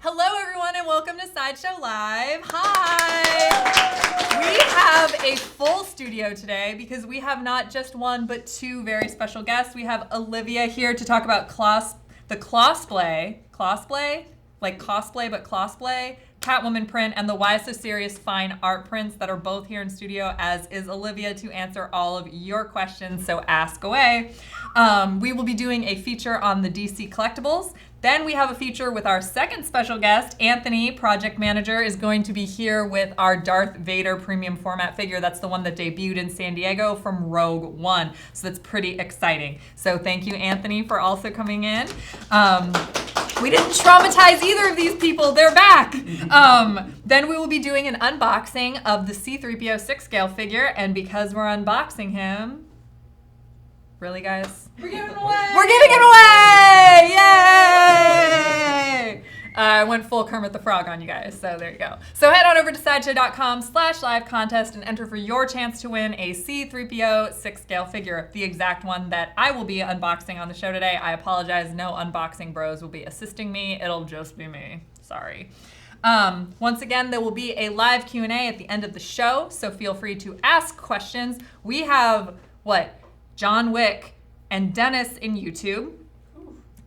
Hello, everyone, and welcome to Sideshow Live. Hi! We have a full studio today because we have not just one, but two very special guests. We have Olivia here to talk about the Clawsplay, like cosplay, but Clawsplay, Catwoman print, and the Why So Serious Fine Art prints that are both here in studio, as is Olivia, to answer all of your questions, so ask away. We will be doing a feature on the DC Collectibles. Then we have a feature with our second special guest. Anthony, project manager, is going to be here with our Darth Vader premium format figure. That's the one that debuted in San Diego from Rogue One. So that's pretty exciting. So thank you, Anthony, for also coming in. We didn't traumatize either of these people. They're back. Then we will be doing an unboxing of the C-3PO 6-scale figure. And because we're unboxing him... Really, guys? We're giving it away! We're giving it away! Yay! I went full Kermit the Frog on you guys, so there you go. So head on over to sideshow.com/live contest and enter for your chance to win a C-3PO 6-scale figure, the exact one that I will be unboxing on the show today. I apologize, no unboxing bros will be assisting me. It'll just be me. Sorry. Once again, there will be a live Q&A at the end of the show, so feel free to ask questions. We have, John Wick and Dennis in YouTube,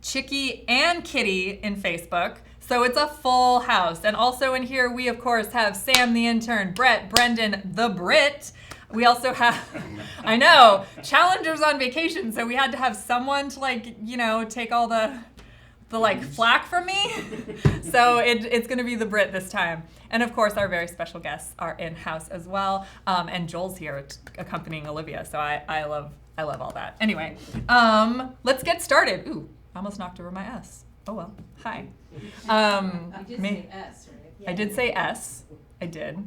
Chicky and Kitty in Facebook. So it's a full house. And also in here, we of course have Sam the intern, Brett, Brendan the Brit. We also have, I know, Challenger's on vacation, so we had to have someone to take all the flack from me. So it's gonna be the Brit this time. And of course, our very special guests are in-house as well. And Joel's here accompanying Olivia, so I love all that. Anyway, let's get started. Ooh, I almost knocked over my S. Oh well, hi. You did say S, right? Yeah. I did say S. I did.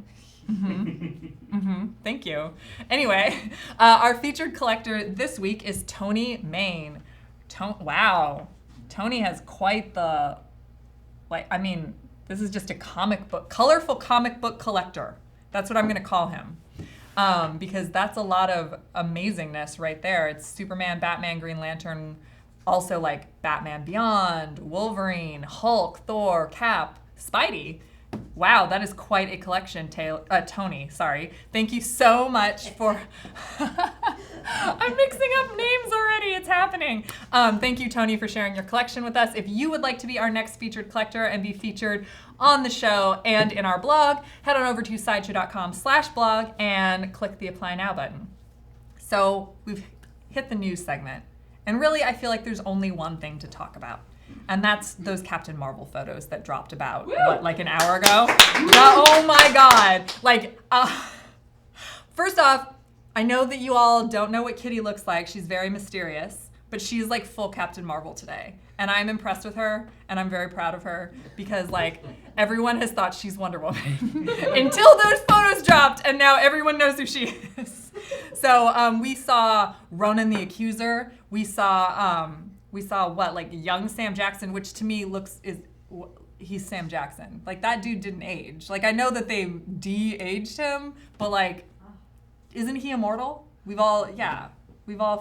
Thank you. Anyway, our featured collector this week is Tony Main. Wow. Tony has quite the, this is just a colorful comic book collector. That's what I'm gonna call him. Because that's a lot of amazingness right there. It's Superman, Batman, Green Lantern, also Batman Beyond, Wolverine, Hulk, Thor, Cap, Spidey. Wow, that is quite a collection, Tony. Sorry. Thank you so much for... I'm mixing up names already. It's happening. Thank you, Tony, for sharing your collection with us. If you would like to be our next featured collector and be featured on the show and in our blog, head on over to sideshow.com/blog and click the Apply Now button. So we've hit the news segment. And really, I feel like there's only one thing to talk about. And that's those Captain Marvel photos that dropped about, an hour ago? Oh my God. First off, I know that you all don't know what Kitty looks like. She's very mysterious, but she's full Captain Marvel today. And I'm impressed with her, and I'm very proud of her because everyone has thought she's Wonder Woman until those photos dropped, and now everyone knows who she is. So we saw Ronan the Accuser. We saw young Sam Jackson, which to me he's Sam Jackson. That dude didn't age. I know that they de-aged him, but isn't he immortal? We've all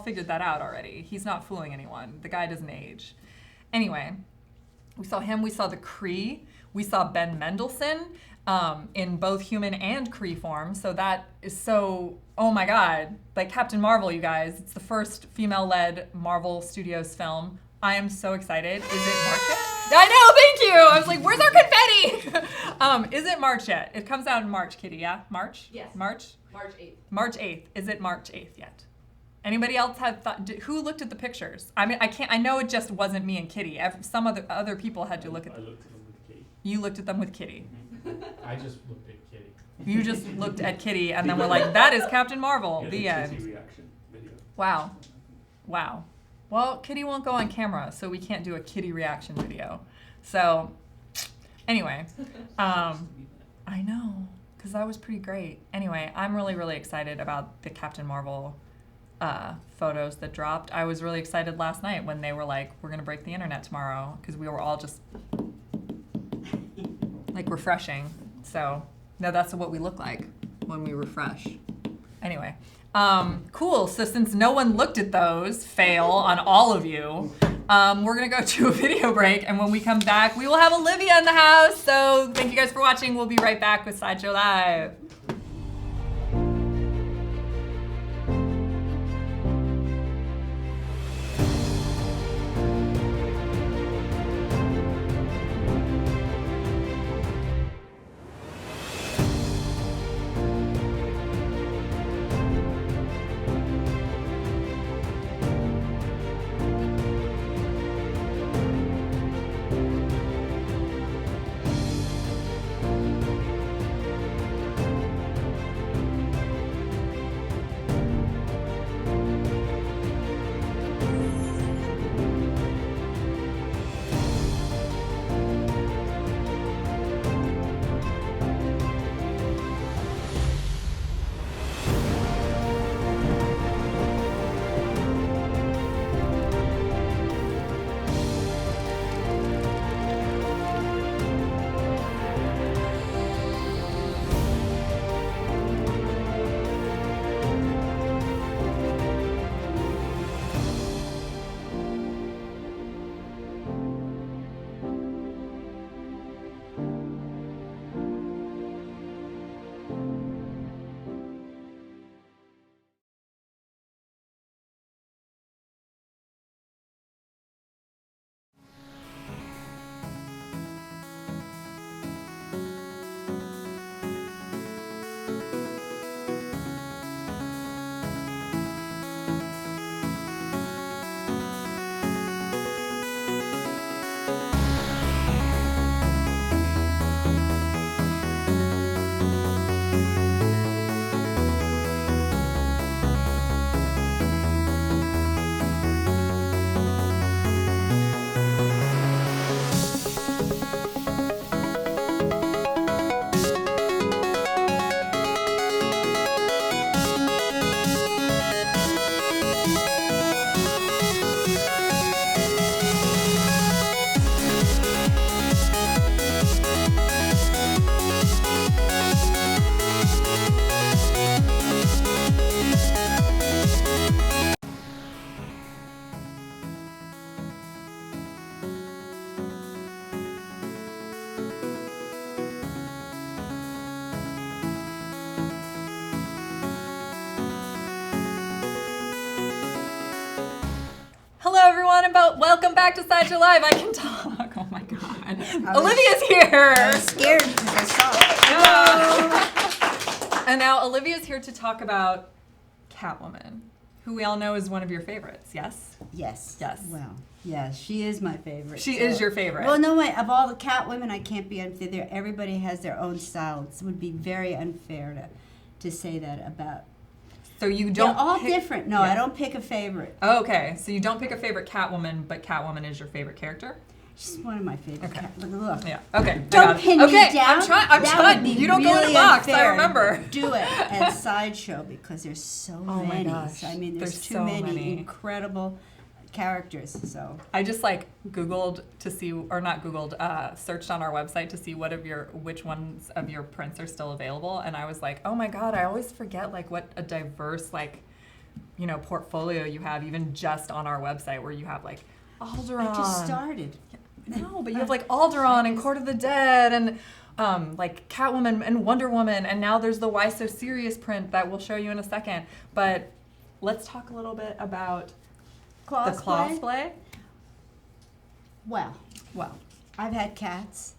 figured that out already. He's not fooling anyone. The guy doesn't age. Anyway, we saw him. We saw the Kree. We saw Ben Mendelsohn in both human and Kree form. So that is so, oh my God. Captain Marvel, you guys. It's the first female-led Marvel Studios film. I am so excited. Is it March yet? I know, thank you. I was where's our confetti? Is it March yet? It comes out in March, Kitty, yeah? March? Yes. March? March 8th. March 8th. Is it March 8th yet? Anybody else have thought? Who looked at the pictures? I know it just wasn't me and Kitty. Some other people had to look at them. I looked at them with Kitty. You looked at them with Kitty. I just looked at Kitty. You just looked at Kitty and then were that is Captain Marvel. Yeah, the end. Kitty reaction video. Wow. Well, Kitty won't go on camera, so we can't do a Kitty reaction video. So, anyway, I know, because that was pretty great. Anyway, I'm really, really excited about the Captain Marvel photos that dropped. I was really excited last night when they were we're going to break the internet tomorrow, because we were all just, refreshing. So, no, that's what we look like when we refresh. Anyway, cool. So since no one looked at those, fail on all of you, We're going to go to a video break, and when we come back, we will have Olivia in the house. So thank you guys for watching. We'll be right back with Sideshow Live. Hello, everyone, and welcome back to Sideshow Live. I can talk. Oh my God. Olivia's here. I was scared because I saw it. And now Olivia's here to talk about Catwoman, who we all know is one of your favorites, yes? Yes. Yes. Well, yeah, she is my favorite. She is your favorite. Well, no way. Of all the Catwomen, I can't be unfair. Everybody has their own style. It would be very unfair to say that about. So you don't. They're all pick, different. No, yeah. I don't pick a favorite. Oh, okay, so you don't pick a favorite Catwoman, but Catwoman is your favorite character? She's one of my favorite. Okay. Look. Yeah. Okay. Don't pin me okay, down. I'm trying. I'm That trying. would be You don't go in a really box. I unfair. remember. Do it at Sideshow because there's so Oh my many. gosh. I mean, there's too so many incredible characters. So I just like Googled to see, or not Googled, searched on our website to see which ones of your prints are still available, and I was like, oh my God, I always forget like what a diverse portfolio you have, even just on our website, where you have like Alderaan. I just started. No, but you have like Alderaan and Court of the Dead and like Catwoman and Wonder Woman, and now there's the Why So Serious print that we'll show you in a second. But let's talk a little bit about the Clawsplay. Well, Well, I've had cats,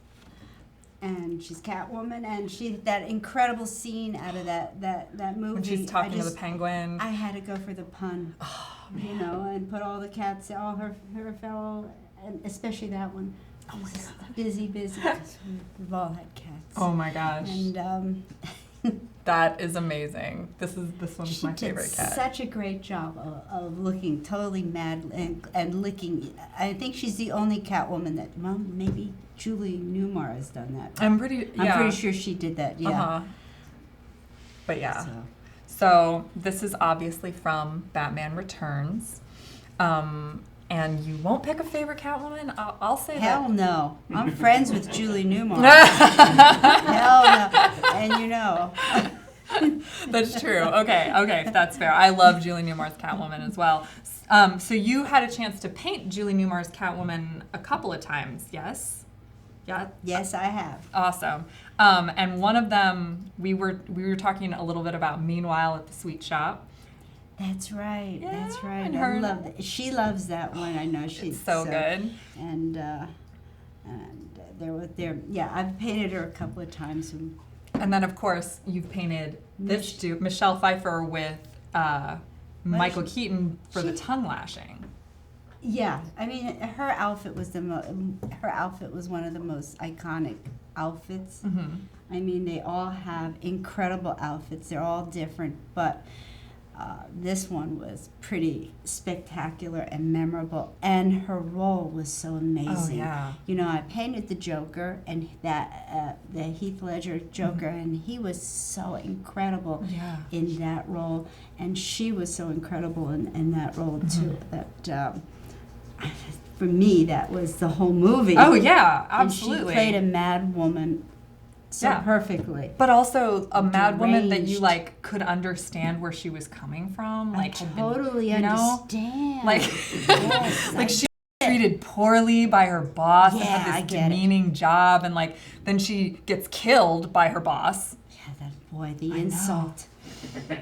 and she's Catwoman, and that incredible scene out of that movie. when she's talking to the penguin. I had to go for the pun, and put all the cats, all her fellow, and especially that one. Oh my God, busy. 'Cause we've all had cats. Oh my gosh. And That is amazing. This one's she my did favorite cat. such a great job of looking totally mad and licking. I think she's the only Catwoman that, well, maybe Julie Newmar has done that. I'm pretty sure she did that. Yeah. Uh-huh. But yeah. So. So this is obviously from Batman Returns. And you won't pick a favorite Catwoman? I'll say Hell that. no. I'm friends with Julie Newmar. Hell no. And you know. That's true. Okay, that's fair. I love Julie Newmar's Catwoman as well. So you had a chance to paint Julie Newmar's Catwoman a couple of times, yes? Yeah. Yes, I have. Awesome. And one of them, we were talking a little bit about Meanwhile at the Sweet Shop. That's right. Yeah, That's right. and I her- love that. She loves that one. I know she's It's so good. And yeah, I've painted her a couple of times. And then, of course, you've painted this dude, Michelle Pfeiffer with Michael Keaton for the tongue lashing. Yeah, I mean, her outfit was one of the most iconic outfits. Mm-hmm. I mean, they all have incredible outfits. They're all different, but this one was pretty spectacular and memorable, and her role was so amazing. Oh, yeah. You know, I painted the Joker, and the Heath Ledger Joker, and he was so incredible Yeah. in that role, and she was so incredible in that role too. That for me, that was the whole movie. Oh, yeah, absolutely. And she played a mad woman so perfectly. But also a mad woman that you Deranged. could understand where she was coming from. I Like had been, totally you know? understand. Like, Yes, like I she was treated poorly by her boss and Yeah, I had this get it. demeaning job, and like then she gets killed by her boss. Yeah, that boy, the I know. insult.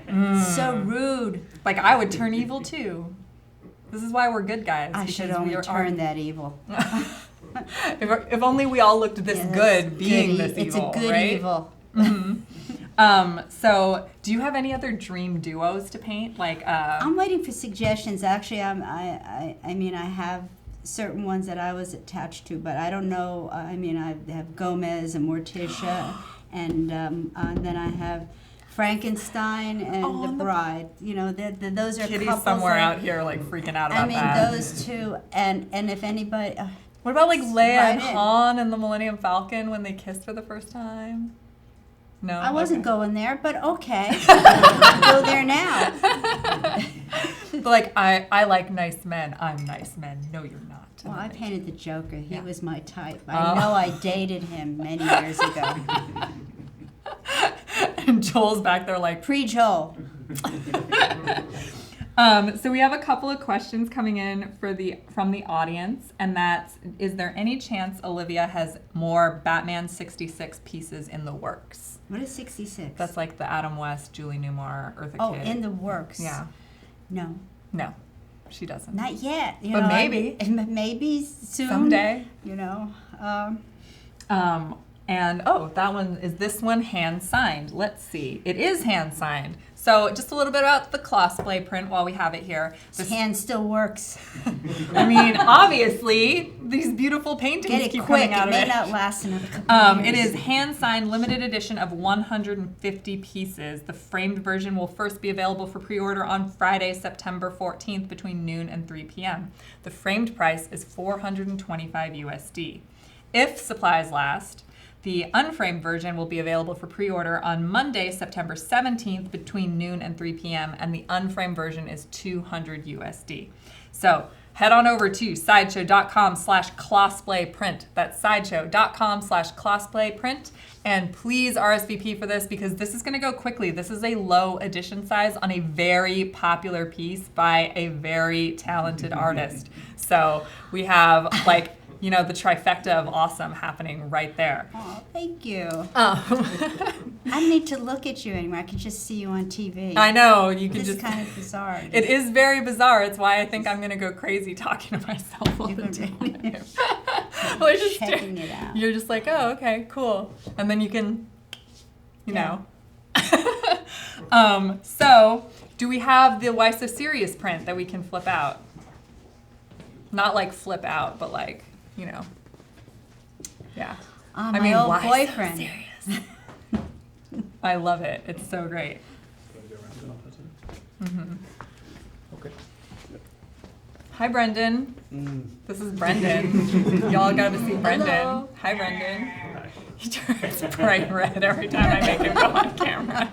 Mm. So rude. Like I would turn evil too. This is why we're good guys. I should because we only are- turn that evil. if only we all looked this Yeah, that's good being good this evil, It's a good right? evil. So do you have any other dream duos to paint? Like, I'm waiting for suggestions. Actually, I mean, I have certain ones that I was attached to, but I don't know. I mean, I have Gomez and Morticia, and then I have Frankenstein and Oh, the and the- Bride. You know, those are Kitty's couples somewhere that- out here like freaking out I about mean, that. those two, and if anybody, What about like Leia and Right in. Han and the Millennium Falcon when they kissed for the first time? No, I wasn't okay. going there, but okay, I'll go there now. But like I like nice men. I'm nice men. No, you're not. Well, I painted the Joker. He Yeah. was my type. Oh. I know I dated him many years ago. And Joel's back there like. Pre-Joel. So we have a couple of questions coming in from the audience, and that's: is there any chance Olivia has more Batman 66 pieces in the works? What is 66? That's like the Adam West, Julie Newmar, Eartha Oh, Kitt. in the works. Yeah. No, No, she doesn't. not yet. You But know, maybe. Maybe soon. Someday. You know. And that one is this one hand signed. Let's see. It is hand signed. So just a little bit about the Clawsplay print while we have it here. His hand still works. I mean, obviously, these beautiful paintings Get it keep quick. coming out It of may it. not last another couple of It years. is hand-signed, limited edition of 150 pieces. The framed version will first be available for pre-order on Friday, September 14th between noon and 3 p.m. The framed price is $425 USD. If supplies last, the unframed version will be available for pre-order on Monday, September 17th between noon and 3 p.m. and the unframed version is $200 USD. So head on over to sideshow.com/closplayprint. That's sideshow.com/closplayprint. And please RSVP for this because this is going to go quickly. This is a low edition size on a very popular piece by a very talented artist. So we have like, you know, the trifecta of awesome happening right there. Oh, thank you. Um, I don't need to look at you anymore. I can just see you on TV. I know, you can This just... is kind of bizarre. It is very bizarre. It's why I think I'm going to go crazy talking to myself all the You're time. gonna- Well, it's just- Checking it out. You're just like, oh, okay, cool. And then you can, you know. So, do we have the Why So Serious print that we can flip out? Not like flip out, but like, you know. Yeah. My old why so boyfriend. serious? I love it. It's so great. Mm-hmm. Okay. Hi, Brendan. This is Brendan. Y'all got to see Brendan. Hello. Hi, Brendan. He turns bright red every time I make him go on camera.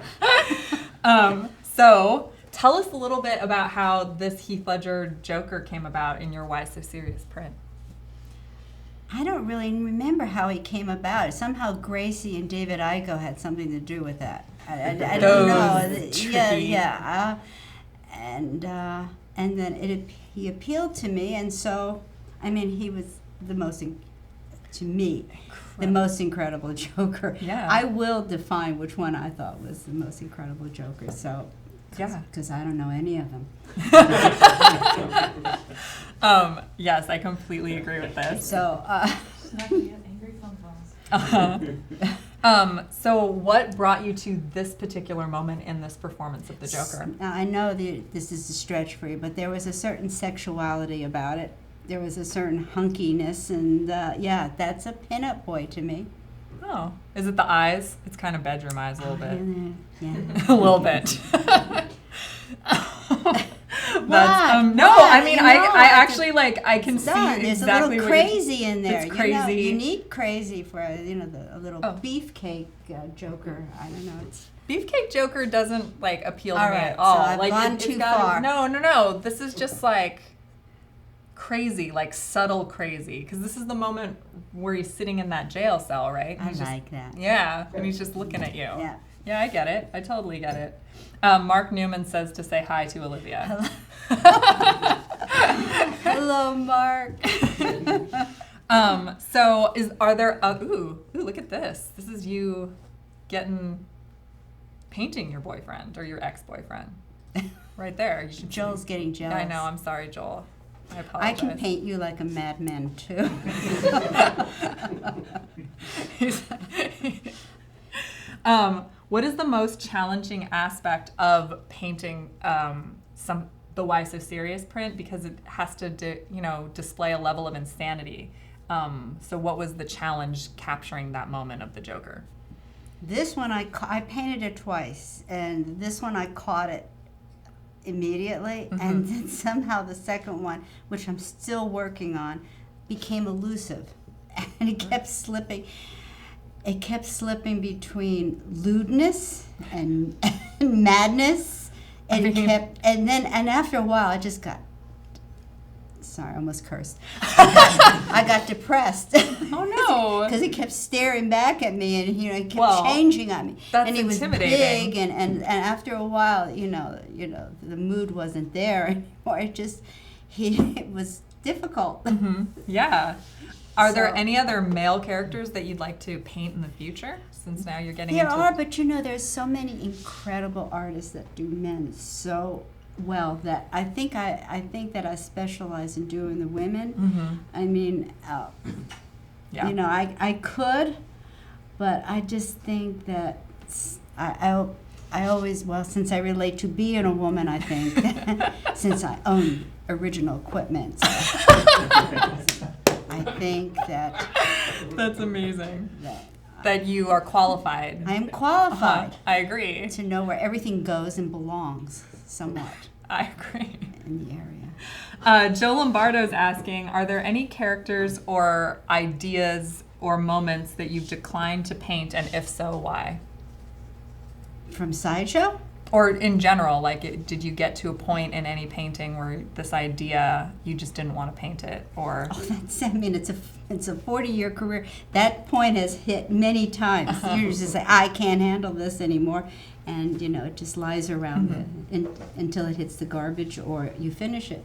So, tell us a little bit about how this Heath Ledger Joker came about in your Why So Serious print. I don't really remember how he came about. Somehow Gracie and David Igo had something to do with that. I don't know. Those Yeah, tricky- yeah. and then he appealed to me, and so, I mean, he was the most, to me, the most incredible Joker. Yeah. I will define which one I thought was the most incredible Joker, so, because I don't know any of them. Yes, I completely agree with this. So, Not gonna get angry phone calls. So what brought you to this particular moment in this performance of the Joker? Now, I know this is a stretch for you, but there was a certain sexuality about it. There was a certain hunkiness, and yeah, that's a pinup boy to me. Oh, is it the eyes? It's kind of bedroom eyes a little bit. Yeah. A little bit. What? No, What? I mean, You I know, actually like I can see There's exactly a little what you- crazy in there. It's crazy. You need crazy for a little Oh. beefcake Joker. I don't know. It's Beefcake Joker doesn't like appeal to All me right, at so all. I've Like gone it's too gotta- far. No. This is just like crazy, like subtle crazy. Because this is the moment where he's sitting in that jail cell, right? And I he's just- like that. Yeah, and he's just looking at you. Yeah. Yeah, I get it. I totally get it. Mark Newman says to say hi to Olivia. Hello, Mark. So are there ooh, look at this. This is you painting your boyfriend or your ex-boyfriend. Right there. You should Joel's getting jealous. I know, I'm sorry, Joel. I apologize. I can paint you like a madman too. What is the most challenging aspect of painting the Why So Serious print, because it has to display a level of insanity? So what was the challenge capturing that moment of the Joker? This one I painted it twice, and this one I caught it immediately, and then somehow the second one, which I'm still working on, became elusive, and it kept slipping. It kept slipping between lewdness and madness, and after a while, I just got. Sorry, I almost cursed. I got depressed. Oh no! Because he kept staring back at me, and he kept changing on me. That's and he was intimidating. big, and after a while, the mood wasn't there anymore. It was difficult. Yeah. Are there So- any other male characters that you'd like to paint in the future? Since now you're getting There into are, but there's so many incredible artists that do men so well that I think that I specialize in doing the women. I mean, Yeah. I could, but I just think that I always, since I relate to being a woman, I think since I own original equipment, so I think that That's amazing. That you are qualified. I am qualified I agree. to know where everything goes and belongs somewhat I agree. in the area. Joe Lombardo's asking, are there any characters or ideas or moments that you've declined to paint, and if so, why? From Sideshow? Or in general, like, did you get to a point in any painting where this idea, you just didn't want to paint it, or? Oh, it's a 40-year career. That point has hit many times. You just say, I can't handle this anymore, and it just lies around until it hits the garbage or you finish it.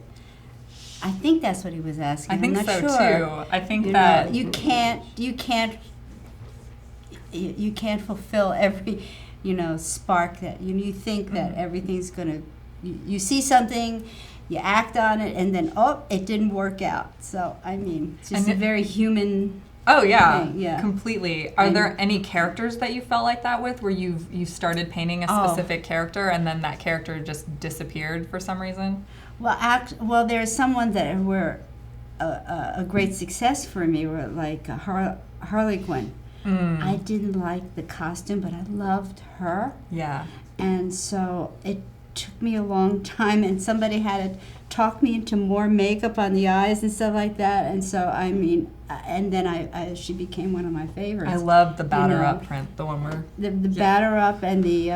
I think that's what he was asking. I think I'm not so sure. too. I think You that know, you can't fulfill every spark that you think that everything's gonna. You see something, you act on it, and then it didn't work out. So I mean, it's just a very human. Oh yeah, thing, yeah. completely. Are there any characters that you felt like that with, where you started painting a specific character and then that character just disappeared for some reason? Well, there's someone that were a great success for me, were like Harley Quinn. I didn't like the costume, but I loved her. Yeah. And so it took me a long time, and somebody had to talk me into more makeup on the eyes and stuff like that. And so, I mean, and then she became one of my favorites. I love the batter up print, the one where the batter up and the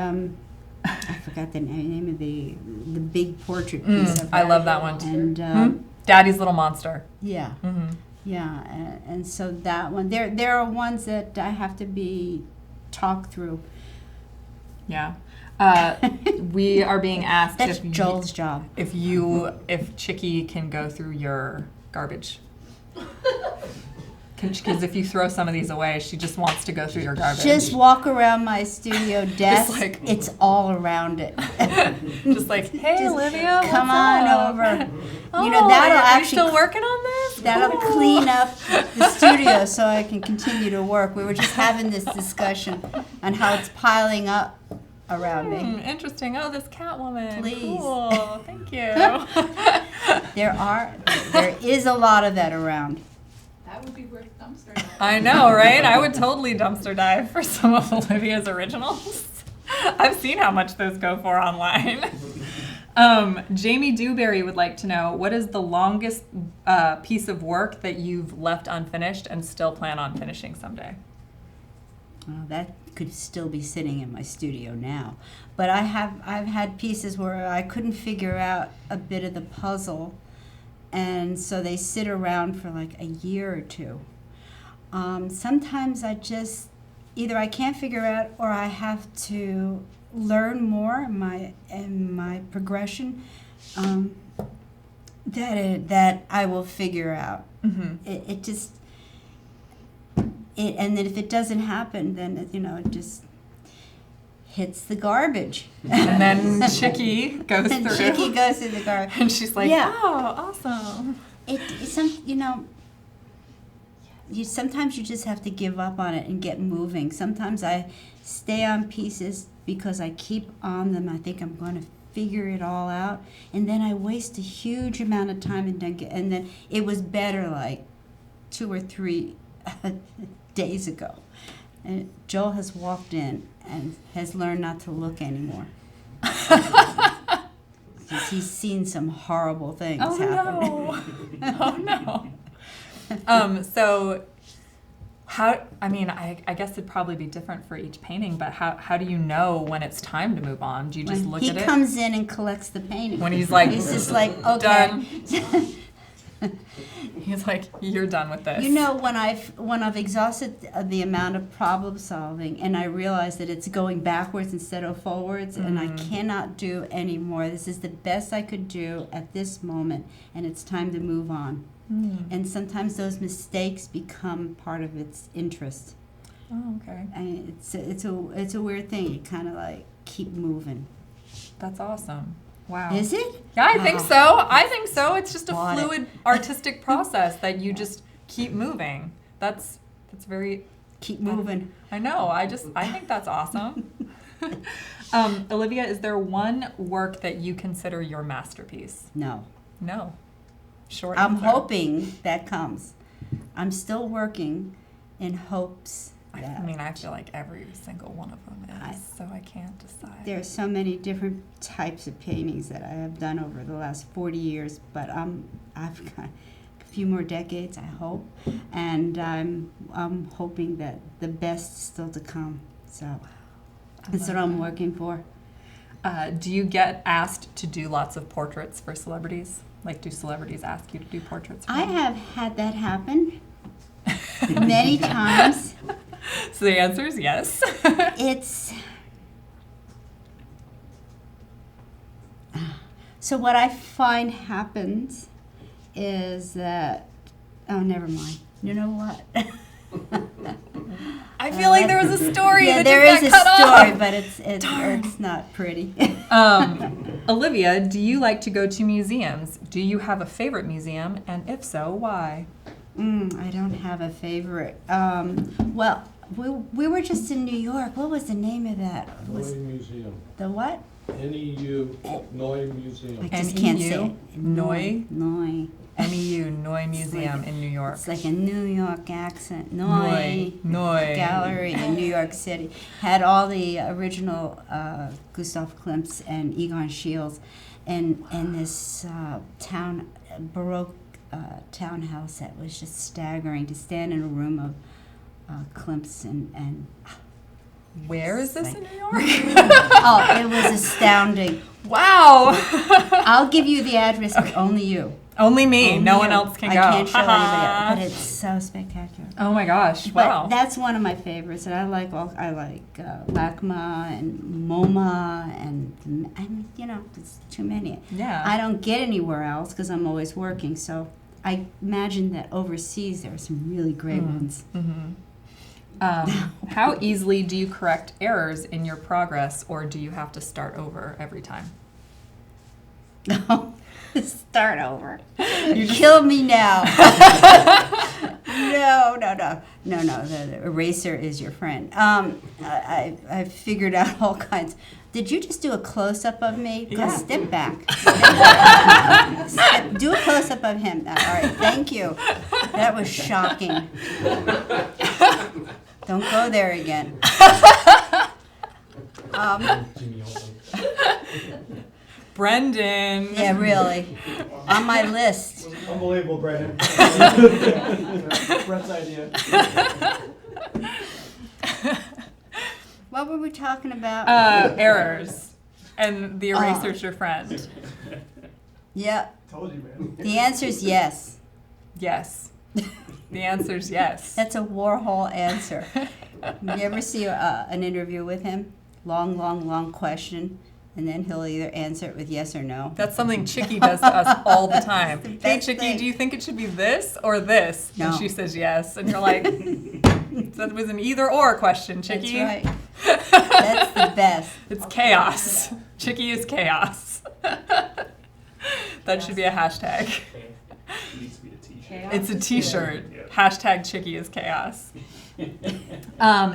I forgot the name of the big portrait piece of her. I love that one too. And Daddy's Little Monster. yeah. Yeah, and so that one, there are ones that I have to be talked through. Yeah. We are being asked That's if Joel's job. if Chicky can go through your garbage. Because if you throw some of these away, she just wants to go through your garbage. Just walk around my studio desk. like- It's all around it. Just like, hey, Just Olivia, come what's on up? over. Oh, You know, that'll are you actually still working on this? That'll Cool. clean up the studio so I can continue to work. We were just having this discussion on how it's piling up around me. Interesting. Oh, this Catwoman. Please. Cool. Thank you. There is a lot of that around. That would be worth dumpster diving. I know, right? I would totally dumpster dive for some of Olivia's originals. I've seen how much those go for online. Jamie Dewberry would like to know, what is the longest piece of work that you've left unfinished and still plan on finishing someday? Well, that could still be sitting in my studio now. But I've had pieces where I couldn't figure out a bit of the puzzle, and so they sit around for like a year or two. Sometimes either I can't figure out or I have to learn more in my progression that I will figure out. Mm-hmm. And then if it doesn't happen, then it just hits the garbage. And then Chicky goes And through. Chicky goes through the garbage. And she's like, Yeah. oh, awesome. Sometimes you just have to give up on it and get moving. Sometimes I stay on pieces because I keep on them. I think I'm going to figure it all out, and then I waste a huge amount of time, and then it was better like 2 or 3 days ago. And Joel has walked in and has learned not to look anymore. He's seen some horrible things happen. No. Oh no. So I guess it'd probably be different for each painting, but how do you know when it's time to move on? Do you just look at it? He comes in and collects the painting. When he's like, he's just like, okay. done. He's like, you're done with this. When I've exhausted the amount of problem solving, and I realize that it's going backwards instead of forwards, and I cannot do any more. This is the best I could do at this moment, and it's time to move on. And sometimes those mistakes become part of its interest. Oh, okay. And it's a weird thing. You kind of like keep moving. That's awesome. Wow. Is it? Yeah, I think so. I think so. It's just a Bought it. fluid artistic process that you just keep moving. That's very. Keep moving. I know. I think that's awesome. Olivia, is there one work that you consider your masterpiece? No. No. Short I'm answer. hoping that comes. I'm still working in hopes I that mean, I feel like every single one of them is, so I can't decide. there are so many different types of paintings that I have done over the last 40 years, but I've got a few more decades, I hope, and I'm hoping that the best is still to come. So that's what I'm working for. Do you get asked to do lots of portraits for celebrities? Like, do celebrities ask you to do portraits for I them? have had that happen many times. So the answer is yes. So what I find happens is that, oh, never mind. You know what? I feel like there was a story Yeah, that there just is got cut a story, off. but it's not pretty. Olivia, do you like to go to museums? Do you have a favorite museum? And if so, why? I don't have a favorite. Well, we were just in New York. What was the name of that? Noy Museum. The what? NEU, Noy I Museum. just can't say NEU? it. Noy? Noy. NEU, Noy Museum like- in New York. It's like a New York accent. Noy. Noy. Gallery in New York City. Had all the original Gustav Klimts and Egon Schiele's, and this Baroque townhouse that was just staggering to stand in a room of Klimts and Where is this in New York? oh, it was astounding. Wow. I'll give you the address, but only you. Only me. Only no one you. else can I go. can't show Ha-ha. anybody else, but it's so spectacular. Oh my gosh! But Wow. that's one of my favorites, and I like LACMA and MoMA, and I mean, it's too many. Yeah. I don't get anywhere else because I'm always working. So I imagine that overseas there are some really great ones. How easily do you correct errors in your progress, or do you have to start over every time? No, start over. You kill me now. No. The eraser is your friend. I figured out all kinds. Did you just do a close-up of me? Yeah. Step back. Do a close-up of him. All right, thank you. That was shocking. Don't go there again. Jimmy Olsen. Brendan. Yeah, really. On my list. Unbelievable, Brandon. Brett's idea. What were we talking about? Errors, and the eraser's your friend. Yeah, Told you, man. the answer's yes. Yes. The answer's yes. That's a Warhol answer. You ever see an interview with him? Long question, and then he'll either answer it with yes or no. That's something Chicky does to us all the time. The Hey, best Chicky, thing. do you think it should be this or this? No. And she says yes. And you're like, that was an either or question, Chicky. That's right. That's the best. It's chaos. Chicky is chaos. That should be a hashtag. It needs to be a t-shirt. It's a t-shirt. Yeah. Hashtag Chicky is chaos.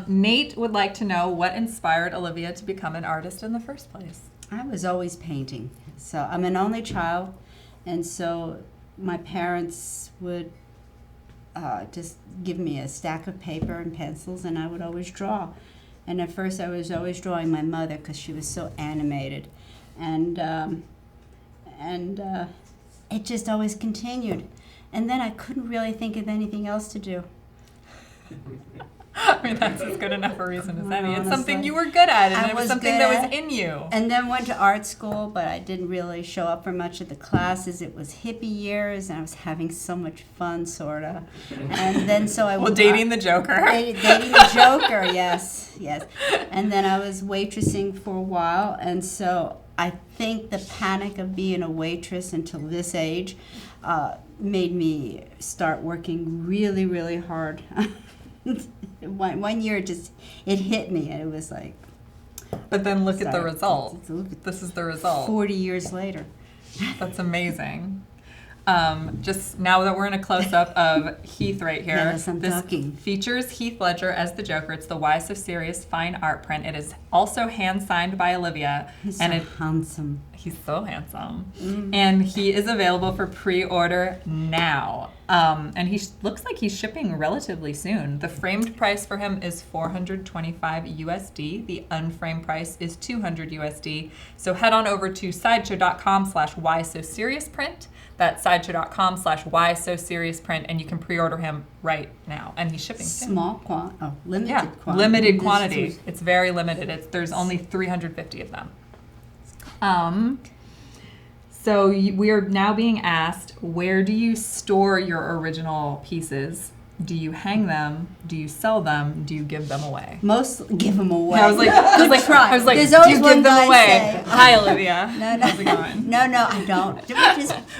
Nate would like to know what inspired Olivia to become an artist in the first place. I was always painting. So I'm an only child, and so my parents would just give me a stack of paper and pencils, and I would always draw. And at first I was always drawing my mother because she was so animated. And it just always continued. And then I couldn't really think of anything else to do. I mean, that's as good enough a reason as any. It's Honestly. something you were good at, and I it was was something good that at was in you. And then went to art school, but I didn't really show up for much of the classes. It was hippie years, and I was having so much fun, sort of. And then so I Well, dating the Joker. Dating the Joker, yes. And then I was waitressing for a while, and so I think the panic of being a waitress until this age made me start working really, really hard. One year it hit me, and it was like, But then look at the sorry, result. look at This is the result. 40 years later. That's amazing. Just now that we're in a close-up of Heath right here, Yes, I'm this talking. features Heath Ledger as the Joker. It's the Why So Serious Fine Art Print. It is also hand-signed by Olivia. He's and so handsome. He's so handsome. And he is available for pre-order now. And he looks like he's shipping relatively soon. The framed price for him is $425 USD. The unframed price is $200 USD. So head on over to sideshow.com/whysoseriousprint. That's sideshow.com/whysoseriousprint, and you can pre-order him right now. And he's shipping soon. Limited Yeah, quantity. limited This quantity. is- It's very limited. There's only 350 of them. So we are now being asked, where do you store your original pieces? Do you hang them? Do you sell them? Do you give them away? Most give them away. I was like, try. I was like, There's do always you one give them guy away? say- Hi, Olivia. No, How's it going? no, I don't.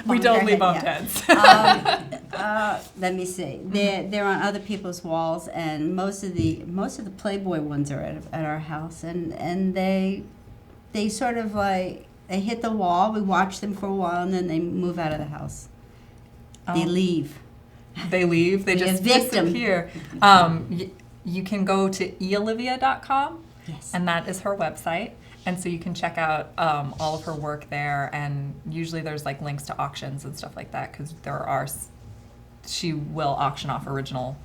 We don't leave bumped heads. heads. Let me see. They're on other people's walls, and most of the Playboy ones are at our house, and they sort of like they hit the wall. We watch them for a while, and then they move out of the house. They Oh. leave. They leave. They We just evict 'em. disappear. You can go to eolivia.com, Yes. and that is her website. And so you can check out all of her work there. And usually there's like links to auctions and stuff like that, because she will auction off original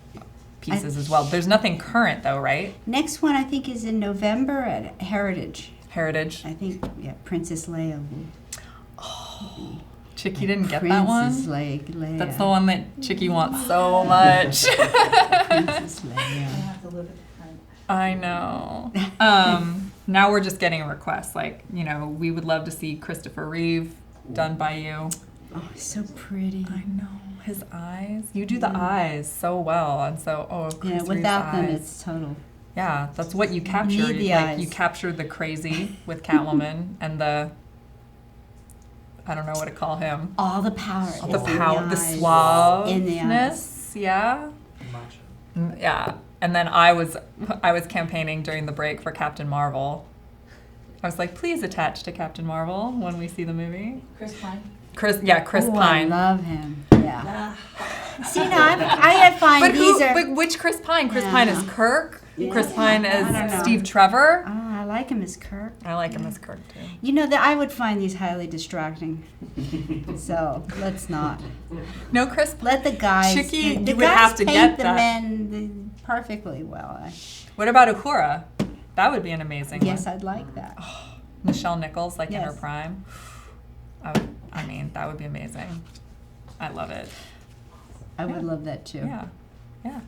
pieces as well. There's nothing current though, right? Next one I think is in November at Heritage. Heritage. I think Princess Leia. Chicky didn't get that Princess one. Leia. That's the one that Chicky wants so much. Princess Leia. have to live at the front. I know. Now we're just getting requests. Like, we would love to see Christopher Reeve done by you. Oh, so pretty. I know. His eyes. You do the eyes so well. And so, Chris Yeah, Reeve's without them, eyes. it's total. Yeah, that's what you capture. need the eyes. You capture the crazy with Catwoman and the, I don't know what to call him. All the power. The is in power, the eyes. In the eyes. suaveness. Yeah. Macho. Yeah. And then I was campaigning during the break for Captain Marvel. I was like, please attach to Captain Marvel when we see the movie. Chris Pine. Chris Ooh, Pine. I love him. Yeah. See, now I find But these are. but which Chris Pine? Chris Yeah. Pine is Kirk. Yeah. Chris Pine I don't is know. Steve Trevor. Oh, I like him as Kirk. I like him as Kirk too. You know that I would find these highly distracting. So let's not. No, Chris. Let the guys. Chicky, the you would guys have to paint get the that. men perfectly well. What about Uhura? That would be an amazing Yes, one. I'd like that. Michelle Nichols, like in her Yes. prime. I mean, that would be amazing. I love it. I would love that too. Yeah. Yeah.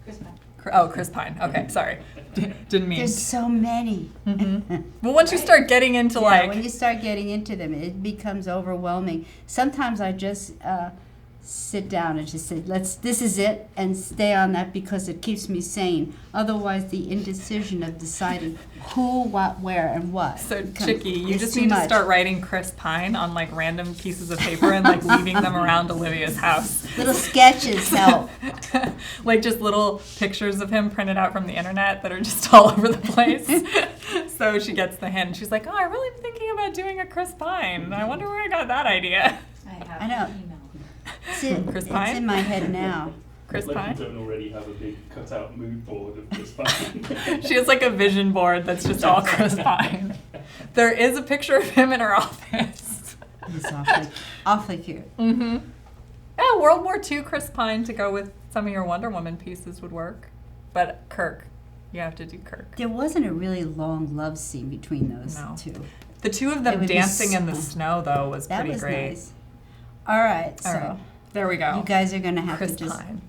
Chris Pine. Chris Pine. Okay, sorry. Didn't mean. There's so many. Well, once you start getting into Yeah, when like, you start getting into them, it becomes overwhelming. Sometimes I just sit down and just say, this is it, and stay on that because it keeps me sane. Otherwise, the indecision of deciding who, what, where, and what. so becomes- Chicky, you it's just too need to much. start writing Chris Pine on like random pieces of paper and like leaving them around Olivia's house. Little sketches help. Like just little pictures of him printed out from the internet that are just all over the place. So she gets the hint. She's like, oh, I really am thinking about doing a Chris Pine. I wonder where I got that idea. I have I know. an email. Chris It's Pine? in my head now. Chris Like Pine? you don't already have a big cutout mood board of Chris Pine. She has like a vision board that's just all Chris Pine. There is a picture of him in her office. He's awfully cute. Mm-hmm. Yeah, World War II Chris Pine to go with some of your Wonder Woman pieces would work. But Kirk. You have to do Kirk. There wasn't a really long love scene between those No. two. The two of It them would be dancing in the so- snow, though, was That pretty was great. nice. All right, so All right. There we go. you guys are gonna have Chris to just. Pine.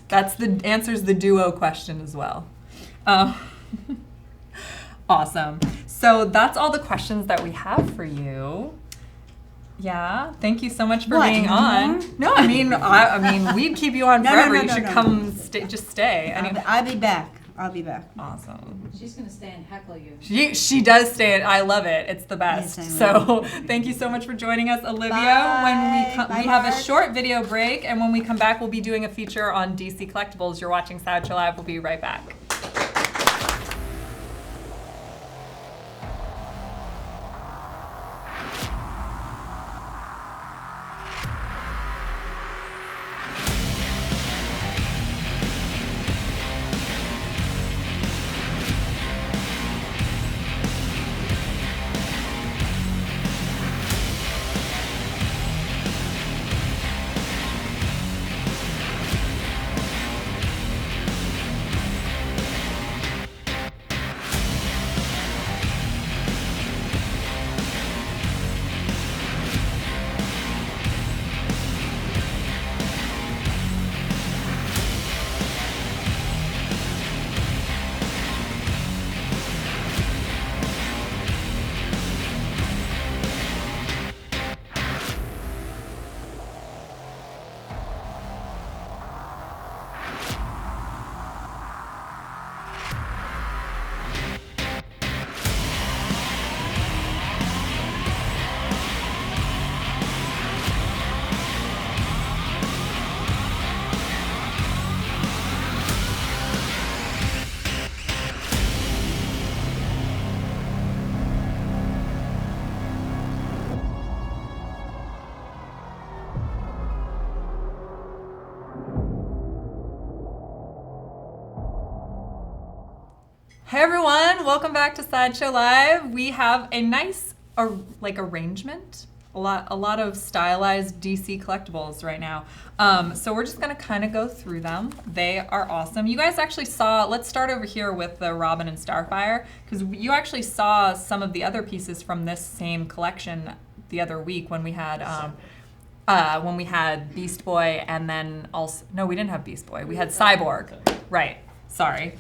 That's the answers the duo question as well. Awesome. So that's all the questions that we have for you. Yeah. Thank you so much for What, being more? on. No, I mean, we'd keep you on No, no, forever. no, You no, should no. come, just stay. I'll be back. I'll be back. Awesome. She's going to stay and heckle you. She does stay. I love it. It's the best. Yes, I So thank you so much for joining us, Olivia. Bye. Bye, We have a Mark. short video break, and when we come back, we'll be doing a feature on DC Collectibles. You're watching Sideshow Live. We'll be right back. Hey everyone, welcome back to Sideshow Live. We have a nice arrangement, a lot of stylized DC collectibles right now. So we're just gonna kind of go through them. They are awesome. You guys actually saw, let's start over here with the Robin and Starfire, because you actually saw some of the other pieces from this same collection the other week when we had Beast Boy, and then also, no, we didn't have Beast Boy. We had Cyborg. Right, sorry.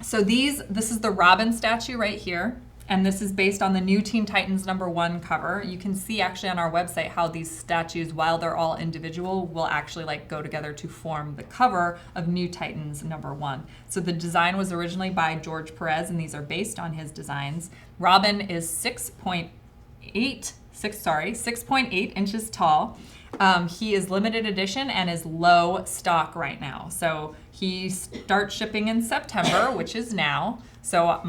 So this is the Robin statue right here, And this is based on the new Teen Titans #1 cover. You can see actually on our website how these statues, while they're all individual, will actually like go together to form the cover of New Titans #1. So the design was originally by George Perez, and these are based on his designs. Robin is 6.8 inches tall. He is limited edition and is low stock right now. So he starts shipping in September, which is now. So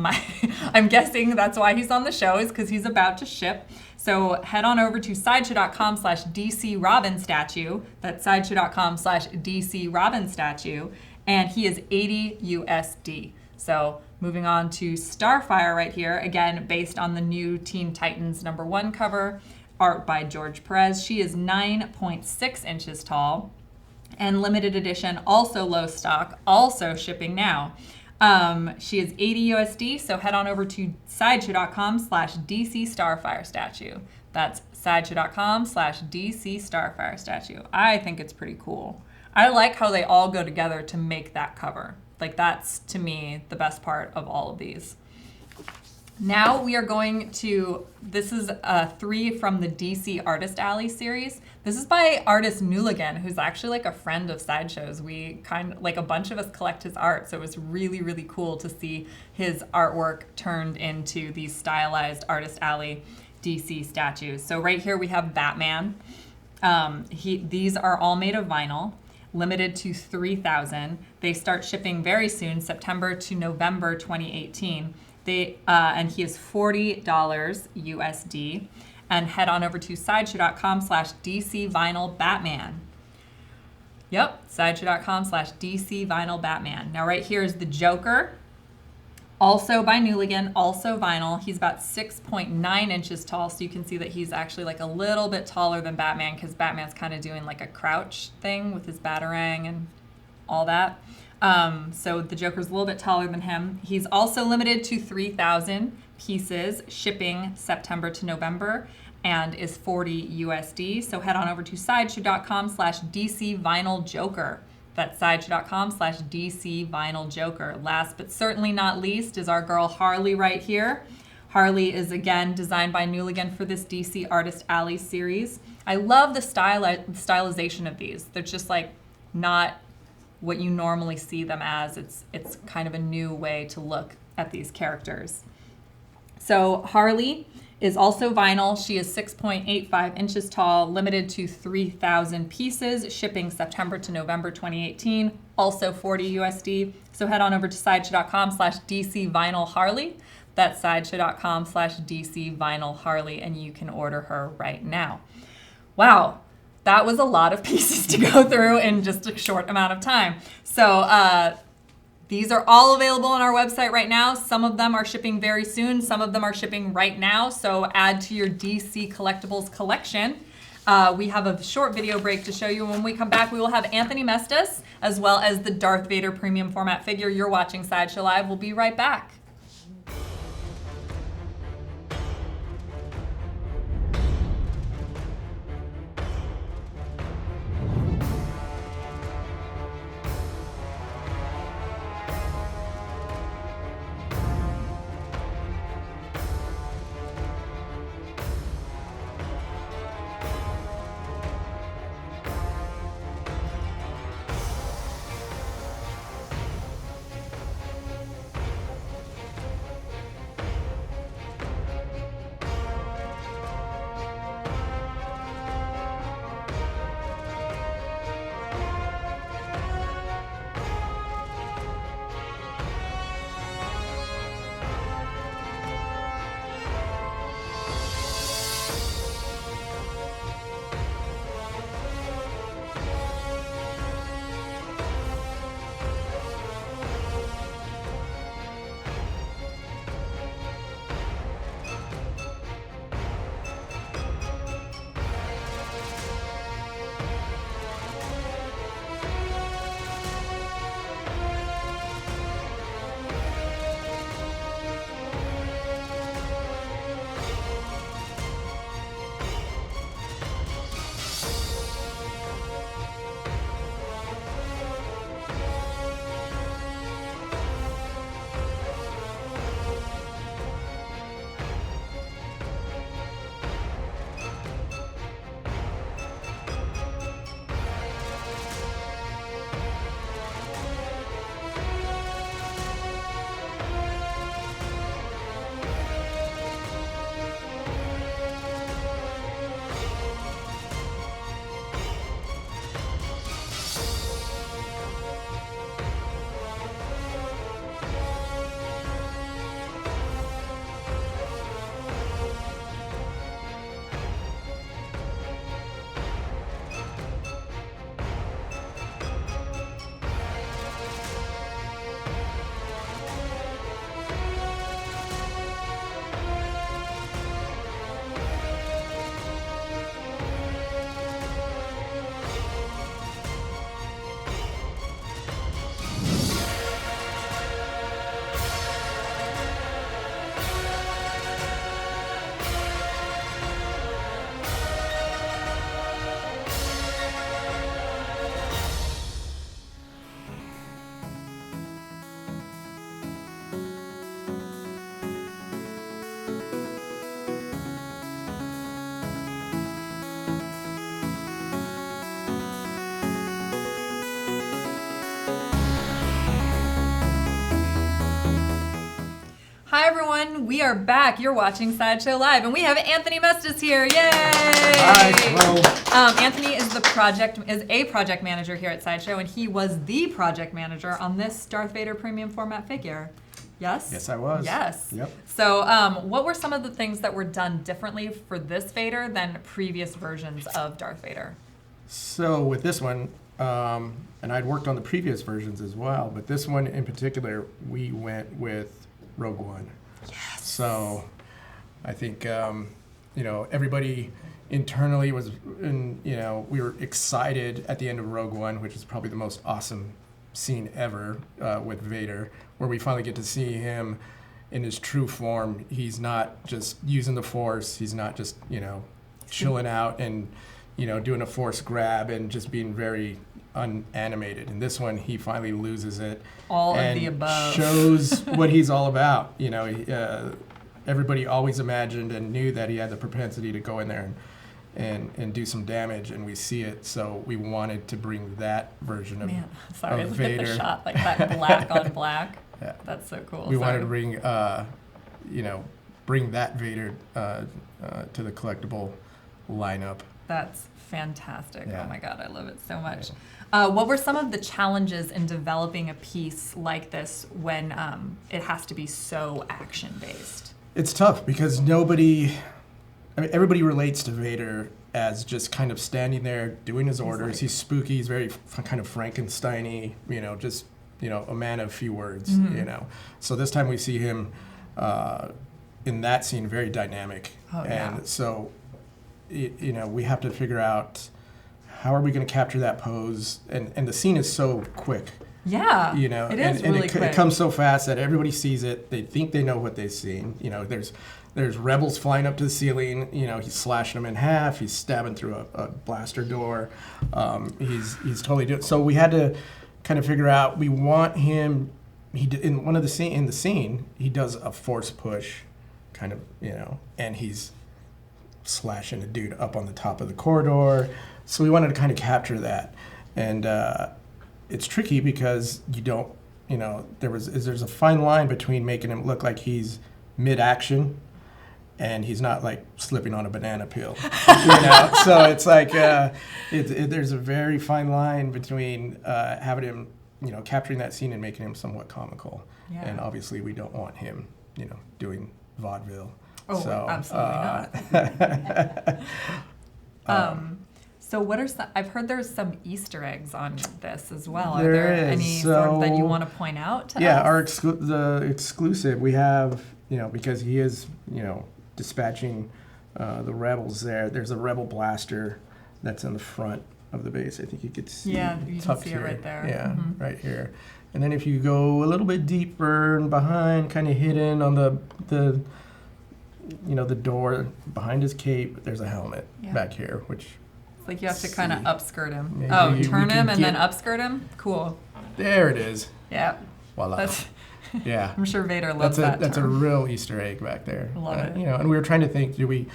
I'm guessing that's why he's on the show, is because he's about to ship. So head on over to sideshow.com/DC Robin statue. That's sideshow.com/DC Robin statue. And he is $80 USD. So moving on to Starfire right here, again, based on the new Teen Titans #1 cover, art by George Perez. She is 9.6 inches tall and limited edition, also low stock, also shipping now. She is $80 USD, so head on over to sideshow.com/DC Starfire statue. That's sideshow.com/DC Starfire statue. I think it's pretty cool. I like how they all go together to make that cover. Like, that's, to me, the best part of all of these. Now we are going to, this is 3 from the DC Artist Alley series. This is by artist Newligan, who's actually like a friend of Sideshow's. We like a bunch of us collect his art, so it was really, really cool to see his artwork turned into these stylized Artist Alley DC statues. So right here we have Batman. These are all made of vinyl, limited to 3,000. They start shipping very soon, September to November 2018. And he is $40 USD. And head on over to sideshow.com/DC Vinyl Batman. Yep, sideshow.com/DC Vinyl Batman. Now right here is the Joker, also by Newligan, also vinyl. He's about 6.9 inches tall, so you can see that he's actually like a little bit taller than Batman, because Batman's kind of doing like a crouch thing with his Batarang and all that. So the Joker's a little bit taller than him. He's also limited to 3,000 pieces, shipping September to November, and is $40 USD. So head on over to sideshow.com/DC Vinyl Joker. That's sideshow.com/DC Vinyl Joker. Last but certainly not least is our girl Harley right here. Harley is again designed by Newligan for this DC Artist Alley series. I love the stylization of these. They're just like not what you normally see them as. It's kind of a new way to look at these characters. So Harley is also vinyl. She is 6.85 inches tall, limited to 3,000 pieces, shipping September to November 2018, also $40 USD. So head on over to sideshow.com/DC Vinyl Harley. That's sideshow.com/DC Vinyl Harley, and you can order her right now. Wow. That was a lot of pieces to go through in just a short amount of time. So these are all available on our website right now. Some of them are shipping very soon. Some of them are shipping right now. So add to your DC Collectibles collection. We have a short video break to show you. When we come back, we will have Anthony Mestis, as well as the Darth Vader premium format figure. You're watching Sideshow Live. We'll be right back. we are back. You're watching Sideshow Live, and we have Anthony Mestis here. Yay! Hi, hello. Anthony is a project manager here at Sideshow, and he was the project manager on this Darth Vader premium format figure. Yes? Yes, I was. Yes. Yep. So, what were some of the things that were done differently for this Vader than previous versions of Darth Vader? So with this one, and I'd worked on the previous versions as well, but this one in particular, we went with Rogue One. Yes. So I think, everybody internally was, we were excited at the end of Rogue One, which is probably the most awesome scene ever with Vader, where we finally get to see him in his true form. He's not just using the Force. He's not just, chilling out and, doing a Force grab and just being very unanimated. In this one, he finally loses it. All and of the above. Shows what he's all about. Everybody always imagined and knew that he had the propensity to go in there and do some damage, and we see it. So we wanted to bring that version of, Sorry, of look Vader. at the shot, like that black on black. Yeah. That's so cool. We wanted to bring, bring that Vader to the collectible lineup. That's fantastic. Yeah. Oh my God, I love it so much. What were some of the challenges in developing a piece like this when it has to be so action-based? It's tough because everybody relates to Vader as just kind of standing there doing his orders. He's spooky. He's very kind of Frankenstein-y, just, a man of few words, So this time we see him in that scene very dynamic. Oh, yeah. And so, we have to figure out how are we going to capture that pose. And the scene is so quick. Yeah, it is really quick. It comes so fast that everybody sees it. They think they know what they've seen. There's rebels flying up to the ceiling. He's slashing them in half. He's stabbing through a blaster door. He's totally doing. So we had to kind of figure out. We want him. In the scene he does a force push, kind of and he's slashing a dude up on the top of the corridor. So we wanted to kind of capture that, and it's tricky because you don't. There's a fine line between making him look like he's mid-action and he's not like slipping on a banana peel, So it's like there's a very fine line between having him, capturing that scene and making him somewhat comical. Yeah. And obviously we don't want him, doing vaudeville. Oh, so, absolutely not. So what are some? I've heard there's some Easter eggs on this as well. Are there any sort of that you want to point out to us? Yeah, the exclusive we have, because he is, dispatching the rebels there. There's a rebel blaster that's in the front of the base. I think you could see. Yeah, you can see here. it right there. Yeah, right here. And then if you go a little bit deeper and behind, kind of hidden on the door behind his cape, there's a helmet back here, which. It's like you have to kind of upskirt him. Maybe Turn him and then upskirt him? Cool. There it is. Yeah. Voila. Yeah. I'm sure Vader loves that. That's a real Easter egg back there. Love it. And we were trying to think, do we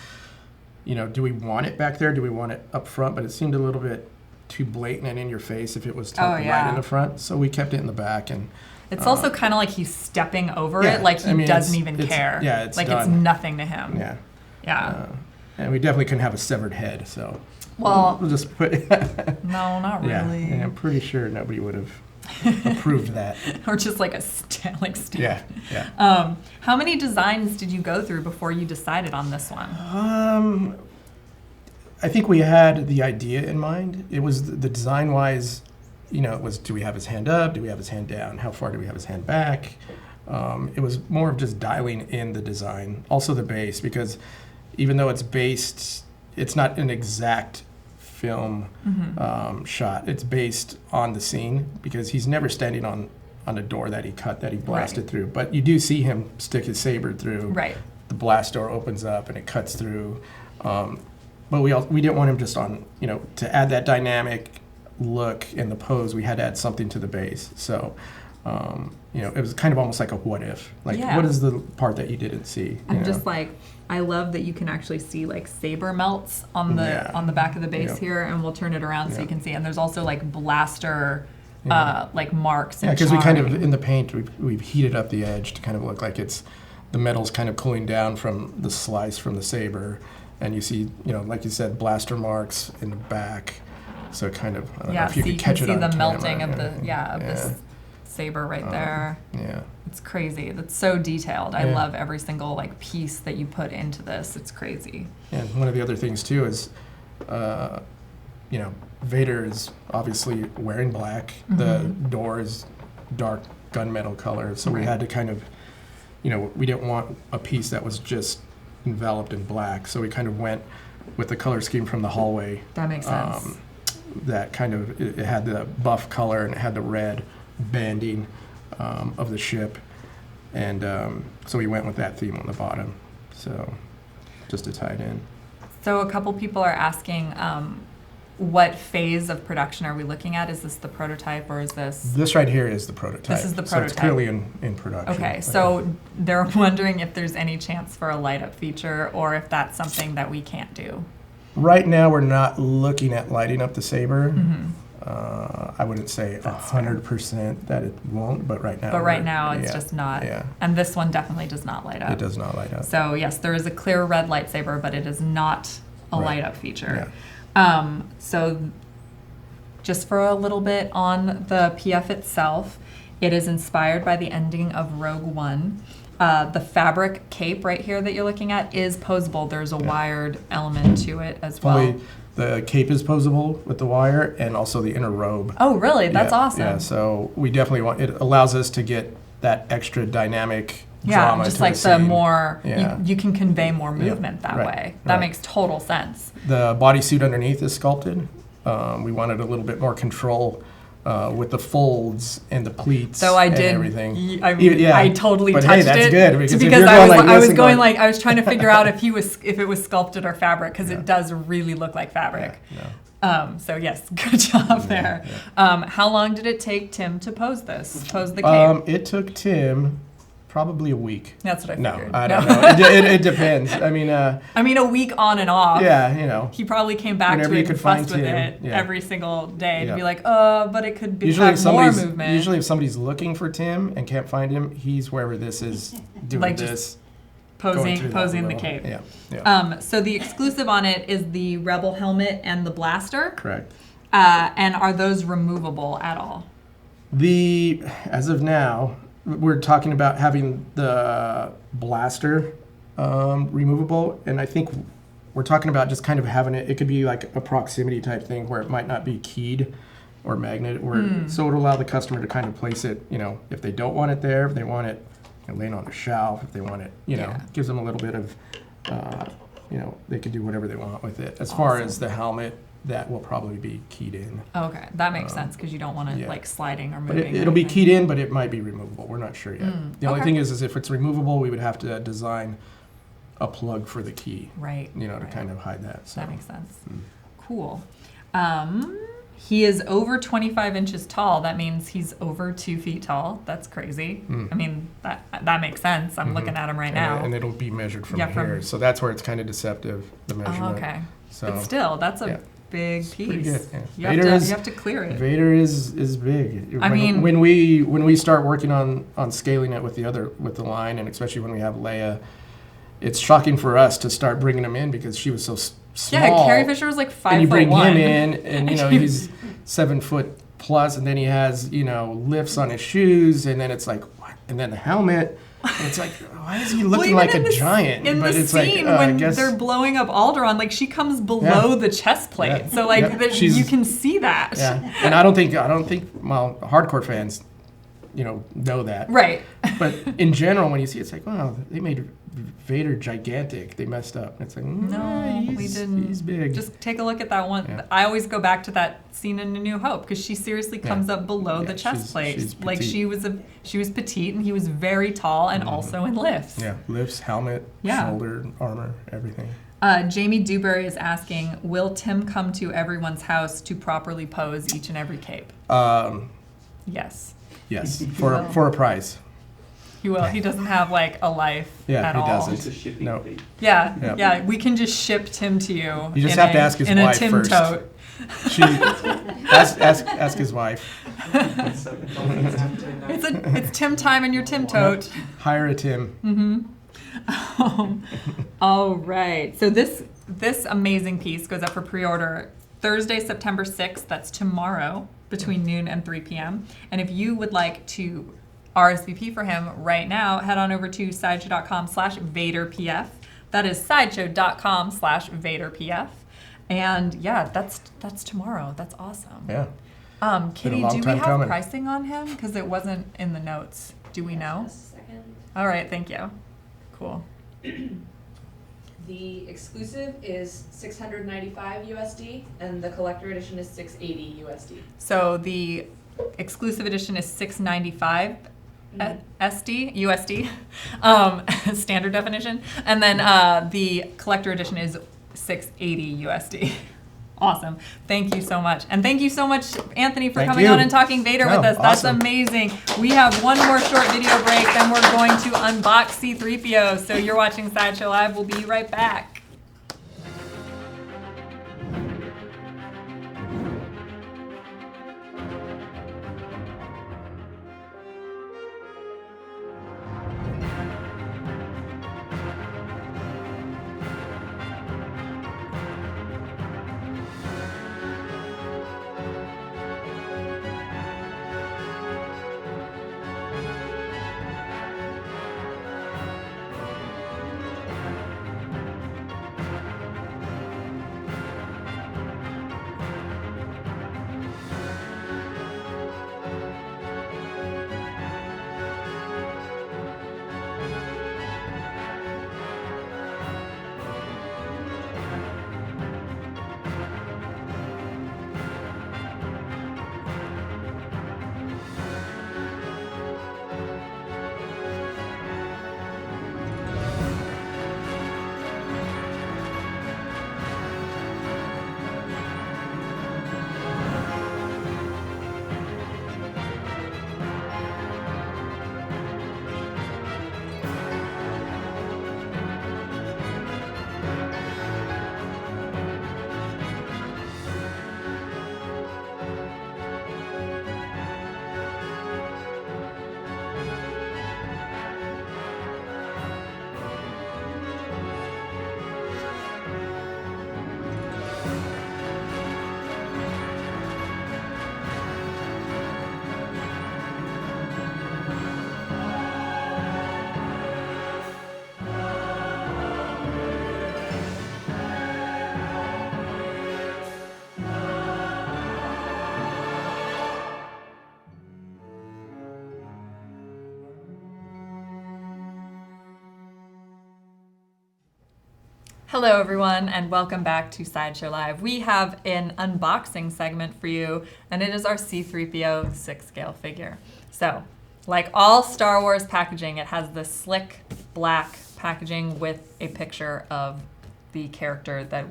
want it back there? Do we want it up front? But it seemed a little bit too blatant and in your face if it was tucked right in the front. So we kept it in the back. And it's also kind of like he's stepping over it, like he doesn't even care. Yeah, it's like done. It's nothing to him. Yeah. Yeah. And we definitely couldn't have a severed head, so well, we'll just put. No, not really. Yeah, and I'm pretty sure nobody would have approved that. Or just like a stamp. Yeah. How many designs did you go through before you decided on this one? I think we had the idea in mind. It was the design-wise, it was, do we have his hand up? Do we have his hand down? How far do we have his hand back? It was more of just dialing in the design. Also the base, because even though it's based, it's not an exact film shot. It's based on the scene because he's never standing on a door that he cut, that he blasted through. But you do see him stick his saber through. Right. The blast door opens up and it cuts through. But we didn't want him just on, to add that dynamic look in the pose, we had to add something to the base. So, it was kind of almost like a what if. Like, what is the part that you didn't see? I'm just like, I love that you can actually see like saber melts on the back of the base here, and we'll turn it around so you can see. And there's also like blaster like marks. Yeah, because we kind of in the paint we've heated up the edge to kind of look like it's the metal's kind of cooling down from the slice from the saber, and you see, like you said, blaster marks in the back. So kind of, I don't know if you so could catch it can on see the camera. melting of this saber right there. Yeah. It's crazy. That's so detailed. I love every single like piece that you put into this. It's crazy. And one of the other things too is, Vader is obviously wearing black. The door is dark gunmetal color, so we had to kind of, we didn't want a piece that was just enveloped in black, so we kind of went with the color scheme from the hallway. That makes sense. That kind of, it had the buff color and it had the red banding of the ship, and so we went with that theme on the bottom, so just to tie it in. So a couple people are asking, what phase of production are we looking at? Is this the prototype or is this? This right here is the prototype. This is the So it's prototype. clearly in production. Okay, so they're wondering if there's any chance for a light up feature or if that's something that we can't do. Right now, we're not looking at lighting up the saber. Mm-hmm. I wouldn't say 100% that it won't, but right now. But right now, it's just not. Yeah. And this one definitely does not light up. It does not light up. So yes, there is a clear red lightsaber, but it is not a Right. light up feature. So just for a little bit on the PF itself, it is inspired by the ending of Rogue One. The fabric cape right here that you're looking at is posable. There's a wired element to it as well. Fully, the cape is posable with the wire, and also the inner robe. Oh, really? That's awesome. Yeah, so we definitely want, it allows us to get that extra dynamic Yeah, drama just to like the the scene. more, Yeah. you can convey more movement that right, way. That right. makes total sense. The bodysuit underneath is sculpted. We wanted a little bit more control with the folds and the pleats So I and did. everything. I totally But touched hey, that's it good, because if because you're I going was like I this was and going going- like I was trying to figure out if it was sculpted or fabric because it does really look like fabric. So yes, good job there. How long did it take Tim to pose the cape? It took Tim probably a week. That's what I No, figured. I don't know. It depends. I mean, I mean, a week on and off. yeah, He probably came back Whenever to you it could and fussed find with Tim, it yeah. every single day to Yeah. be like, but it could be usually if have more somebody's movement. usually if somebody's looking for Tim and can't find him, he's wherever this is doing Like just this. going through posing that the little- cape. Yeah. So the exclusive on it is the Rebel helmet and the blaster. Correct. And are those removable at all? As of now, we're talking about having the blaster removable, and I think we're talking about just kind of having it. It could be like a proximity type thing where it might not be keyed or magnet, so it'll allow the customer to kind of place it. If they don't want it there, if they want it laying on a shelf, if they want it, gives them a little bit of, they can do whatever they want with it. As far as the helmet, that will probably be keyed in. Okay, that makes sense because you don't want it like sliding or But moving. it'll be keyed in, but it might be removable. We're not sure yet. The only okay. thing is if it's removable, we would have to design a plug for the key, Right. to right. kind of hide that. So. That makes sense. Cool. He is over 25 inches tall. That means he's over 2 feet tall. That's crazy. I mean, that makes sense. I'm looking at him right now. And it'll be measured from Yeah, from- here. So that's where it's kind of deceptive, the measurement. Okay. So But still, that's a big piece. pretty good, yeah. You, Vader have is- you have to clear it. Vader is big. I mean- when we start working on scaling it with the line, and especially when we have Leia, it's shocking for us to start bringing him in because she was so small. Yeah, Carrie Fisher was like 5'1". And you bring him in, and he's 7 foot plus, and then he has lifts on his shoes, and then it's like what? And then the helmet. And it's like, why is he looking even like in a the giant? In But the it's scene like, I when guess, they're blowing up Alderaan, like she comes below the chest plate, Yeah. so like Yeah. She's- you can see that. yeah. And I don't think well, hardcore fans, know that. Right. But in general, when you see it, it's like, wow, they made Vader gigantic. They messed up. And it's like, No, we didn't. He's big. Just take a look at that one. Yeah. I always go back to that scene in A New Hope because she seriously comes up below Yeah, the chest she's plate. Like petite. she was petite and he was very tall and also in lifts. yeah, lifts, helmet, Yeah. shoulder, armor, everything. Jamie Dewberry is asking, will Tim come to everyone's house to properly pose each and every cape? Yes. Yes, for a prize. He will. He doesn't have like a life Yeah, at he all. doesn't. It's a shipping No. fee. Yeah, Yeah. We can just ship Tim to you. You just in have to a- ask his in wife a Tim first. tote. She ask his wife. It's Tim time in your Tim tote. Hire a Tim. All right. So this amazing piece goes up for pre-order Thursday, September 6th. That's tomorrow between noon and 3 p.m. And if you would like to RSVP for him right now, head on over to sideshow.com/VaderPF. That is sideshow.com/VaderPF. And yeah, that's tomorrow. That's awesome. Yeah. Kitty, long do we time have coming. pricing on him? Because it wasn't in the notes. Do we know? Just a second. All right, thank you. Cool. The exclusive is $695 USD, and the collector edition is $680 USD. So the exclusive edition is $695 USD, standard definition, and then the collector edition is $680 USD. Awesome. Thank you so much. And thank you so much, Anthony, for Thank coming you. on and talking Vader No, with us. That's awesome. amazing. We have one more short video break, then we're going to unbox C-3PO. So you're watching Sideshow Live. We'll be right back. Hello everyone and welcome back to Sideshow Live. We have an unboxing segment for you and it is our C-3PO 6-scale figure. So, like all Star Wars packaging, it has this slick black packaging with a picture of the character that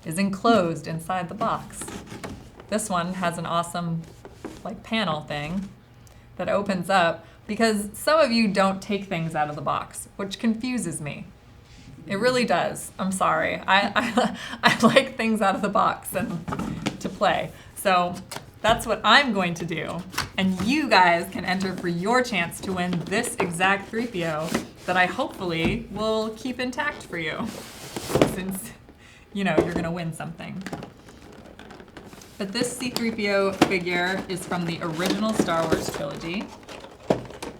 is enclosed inside the box. This one has an awesome like panel thing that opens up because some of you don't take things out of the box, which confuses me. It really does. I'm sorry. I like things out of the box and to play. So that's what I'm going to do. And you guys can enter for your chance to win this exact 3PO that I hopefully will keep intact for you. Since, you know, you're going to win something. But this C-3PO figure is from the original Star Wars trilogy.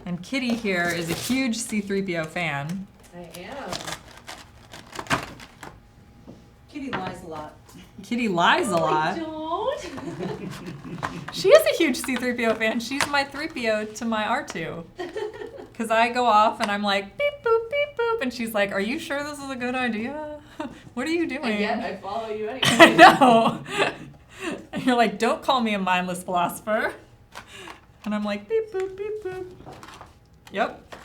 And Kitty here is a huge C-3PO fan. I am. Kitty lies a lot. Kitty lies a lot. I don't. She is a huge C-3PO fan. She's my 3PO to my R2. Because I go off and I'm like, beep, boop, beep, boop. And she's like, are you sure this is a good idea? What are you doing? And yet I follow you anyway. I know. And you're like, don't call me a mindless philosopher. And I'm like, beep, boop, beep, boop. Yep.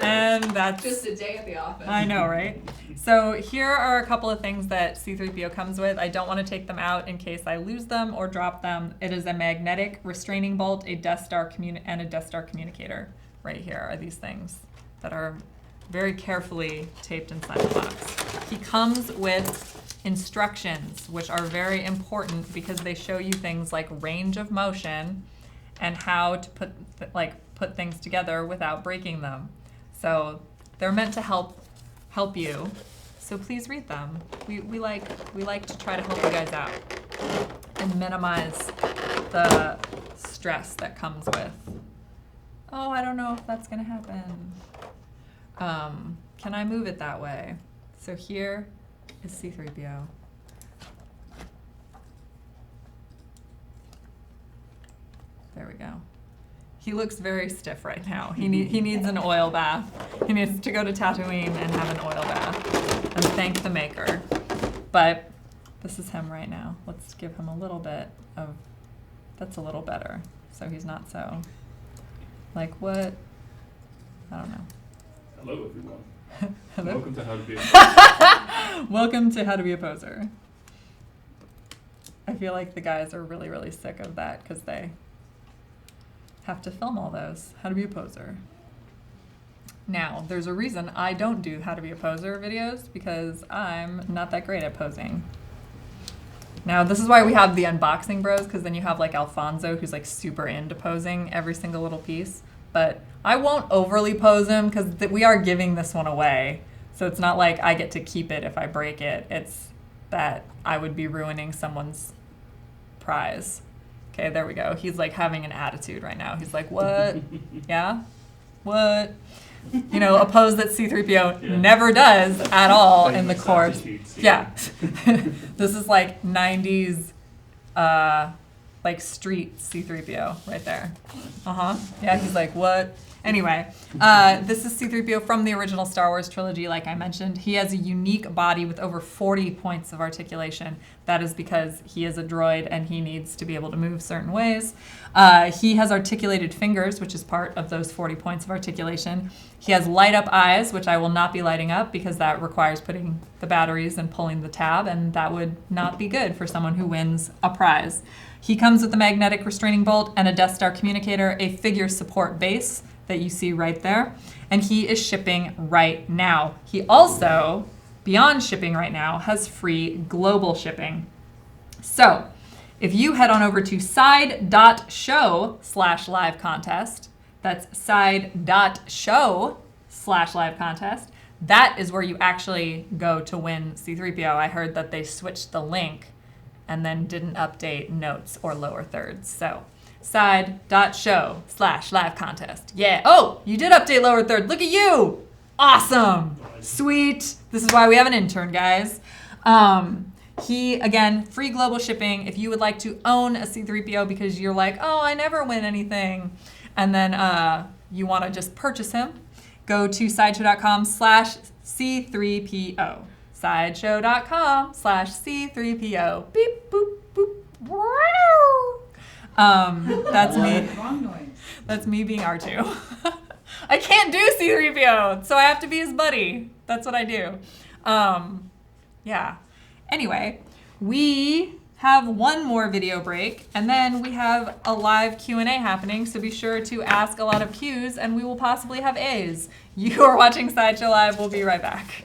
And that's... Just a day at the office. I know, right? So here are a couple of things that C-3PO comes with. I don't want to take them out in case I lose them or drop them. It is a magnetic restraining bolt, a Death Star and a Death Star communicator. Right here are these things that are very carefully taped inside the box. He comes with instructions, which are very important because they show you things like range of motion and how to put things together without breaking them. So they're meant to help help you. So please read them. We like to try to help you guys out and minimize the stress that comes with, oh, I don't know if that's gonna happen. Can I move it that way? So here is C-3PO. There we go. He looks very stiff right now. He needs an oil bath. He needs to go to Tatooine and have an oil bath and thank the maker. But this is him right now. Let's give him a little bit of, that's a little better. So he's not so, like what? I don't know. Hello, everyone. Hello? Welcome to How to Be a Poser. Welcome to How to Be a Poser. I feel like the guys are really, really sick of that because they have to film all those. How to Be a Poser. Now, there's a reason I don't do How to Be a Poser videos because I'm not that great at posing. Now, this is why we have the unboxing bros, because then you have like Alfonso who's like super into posing every single little piece. But I won't overly pose him because we are giving this one away. So it's not like I get to keep it if I break it. It's that I would be ruining someone's prize. Okay, there we go. He's like having an attitude right now. He's like, what? Yeah? What? You know, a pose that C-3PO never does at all in the course. Yeah. This is like 90s like street C-3PO right there. Yeah, he's like, what? Anyway, this is C-3PO from the original Star Wars trilogy, like I mentioned. He has a unique body with over 40 points of articulation. That is because he is a droid and he needs to be able to move certain ways. He has articulated fingers, which is part of those 40 points of articulation. He has light up eyes, which I will not be lighting up because that requires putting the batteries and pulling the tab, and that would not be good for someone who wins a prize. He comes with a magnetic restraining bolt and a Death Star communicator, a figure support base that you see right there, and he is shipping right now. He also, beyond shipping right now, has free global shipping. So if you head on over to side.show/live contest, that's side.show/live contest, that is where you actually go to win C-3PO. I heard that they switched the link and then didn't update notes or lower thirds. So side.show/live contest. Yeah. Oh, you did update lower third. Look at you. Awesome. Sweet. This is why we have an intern, guys. He, again, free global shipping. If you would like to own a C-3PO because you're like, oh, I never win anything, and then you want to just purchase him, go to sideshow.com/C3PO. Sideshow.com/C3PO. Beep, boop, boop. Wow. That's me. Wrong noise. That's me being R2. I can't do C-3PO, so I have to be his buddy. That's what I do. Yeah. Anyway, we have one more video break, and then we have a live Q&A happening, so be sure to ask a lot of Qs, and we will possibly have As. You are watching Sideshow Live. We'll be right back.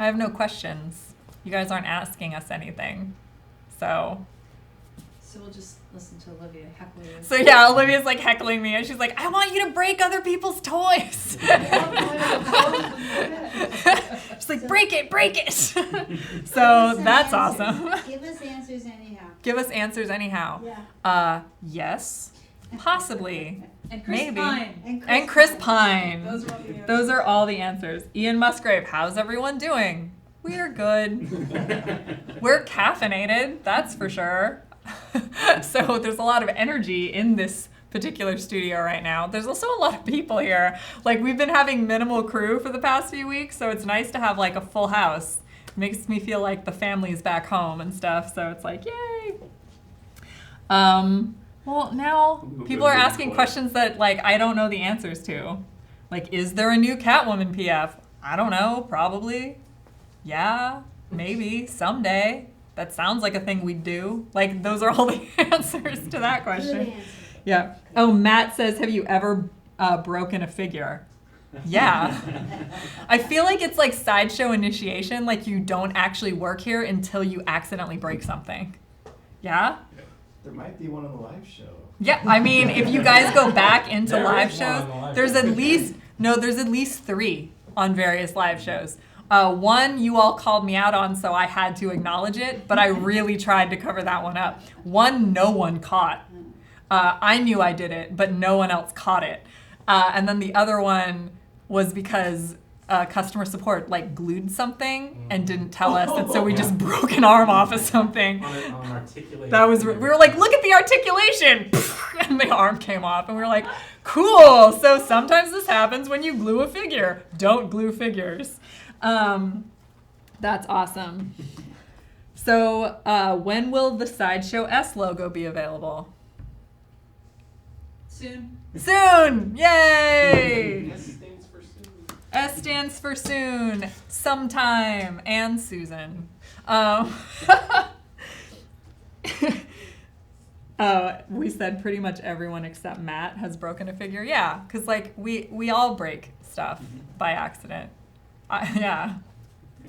I have no questions. You guys aren't asking us anything. So we'll just listen to Olivia heckle you. So yeah, Olivia's like heckling me and she's like, I want you to break other people's toys. She's like, break it. So that's awesome. Give us answers anyhow. Give us answers anyhow. Yeah. Yes. Possibly. And Chris Maybe. Pine. And Chris Pine. Those are all the answers. Those are all the answers. Ian Musgrave, how's everyone doing? We're good. We're caffeinated, that's for sure. So there's a lot of energy in this particular studio right now. There's also a lot of people here. Like, we've been having minimal crew for the past few weeks, so it's nice to have like a full house. It makes me feel like the family's back home and stuff, so it's like, yay. Well, now people are asking questions that like I don't know the answers to. Like, is there a new Catwoman PF? I don't know, probably. Yeah, maybe, someday. That sounds like a thing we'd do. Like, those are all the answers to that question. Yeah. Oh, Matt says, have you ever broken a figure? Yeah. I feel like it's like Sideshow initiation. Like, you don't actually work here until you accidentally break something. Yeah? There might be one on the live show. Yeah, I mean, if you guys go back into There live is one on shows, the live there's show. there's at least 3 on various live shows. One you all called me out on, so I had to acknowledge it, but I really tried to cover that one up. One no one caught. I knew I did it, but no one else caught it. And then the other one was because customer support like glued something and didn't tell us, and so we just broke an arm off of something. On an articulated. That was, we were like, look at the articulation, and the arm came off, and we were like, cool. So sometimes this happens when you glue a figure. Don't glue figures. That's awesome. So when will the Sideshow S logo be available? Soon. Soon! Yay! S stands for soon. S stands for soon, sometime, and Susan. We said pretty much everyone except Matt has broken a figure. Yeah, because like we all break stuff by accident. Yeah.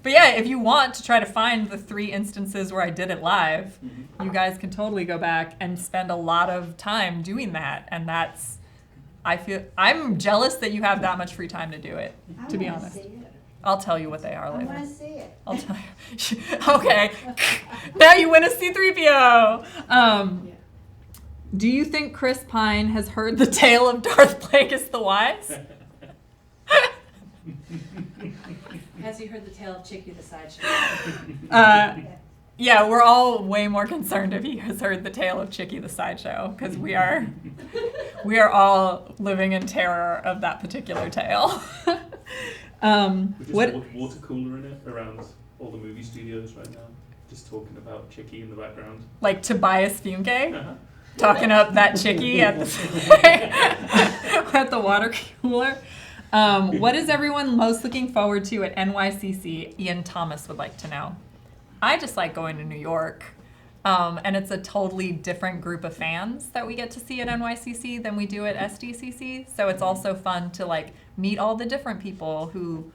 But yeah, if you want to try to find the 3 instances where I did it live, you guys can totally go back and spend a lot of time doing that. And that's, I'm jealous that you have that much free time to do it, to be honest. I'll tell you what they are I later. want to see it. I'll tell you. Okay. Now you win a C-3PO. Do you think Chris Pine has heard the tale of Darth Plagueis the Wise? Has he heard the tale of Chicky the Sideshow? Yeah, we're all way more concerned if he has heard the tale of Chicky the Sideshow, because we are all living in terror of that particular tale. With this What? water cooler in it around all the movie studios right now, just talking about Chicky in the background. Like Tobias Funke Uh-huh. talking up that Chicky at the at the water cooler. What is everyone most looking forward to at NYCC? Ian Thomas would like to know. I just like going to New York. And it's a totally different group of fans that we get to see at NYCC than we do at SDCC. So it's also fun to like meet all the different people who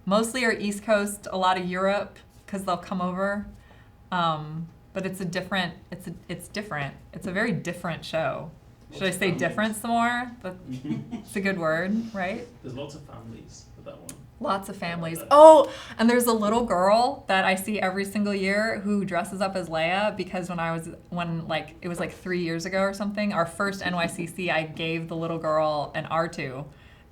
mostly are East Coast, a lot of Europe, because they'll come over. But it's different. It's a very different show. Should I say different some more? It's a good word, right? There's lots of families with that one. Lots of families. Oh, and there's a little girl that I see every single year who dresses up as Leia because when it was like 3 years ago or something, our first NYCC, I gave the little girl an R2,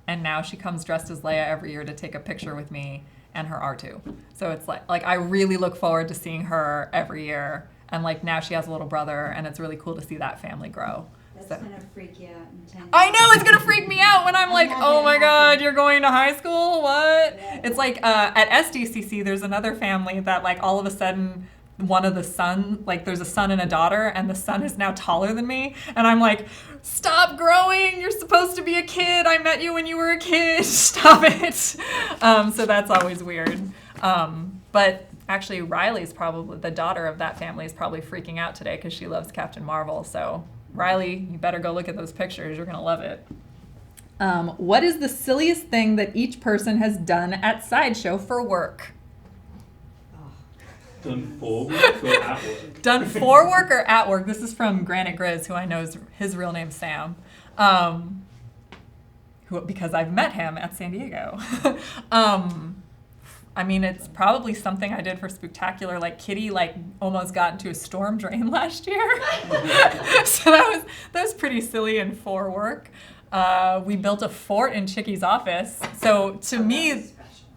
and now she comes dressed as Leia every year to take a picture with me and her R2. So it's like I really look forward to seeing her every year, and like now she has a little brother, and it's really cool to see that family grow. That's So- gonna freak you out in 10 I know, it's gonna freak me out when I'm like, oh my god, you're going to high school? What? It's like at SDCC, there's another family that like all of a sudden one of the son, like there's a son and a daughter, and the son is now taller than me, and I'm like, stop growing, you're supposed to be a kid, I met you when you were a kid, stop it. So that's always weird. But actually Riley's probably, the daughter of that family is probably freaking out today because she loves Captain Marvel, so Riley, you better go look at those pictures. You're going to love it. What is the silliest thing that each person has done at Sideshow for work? Done for work or at work? Done for work or at work? This is from Granite Grizz, who I know is his real name's Sam. Because I've met him at San Diego. I mean, it's probably something I did for Spooktacular. Like Kitty, almost got into a storm drain last year, so that was pretty silly and for work. We built a fort in Chicky's office. So to me,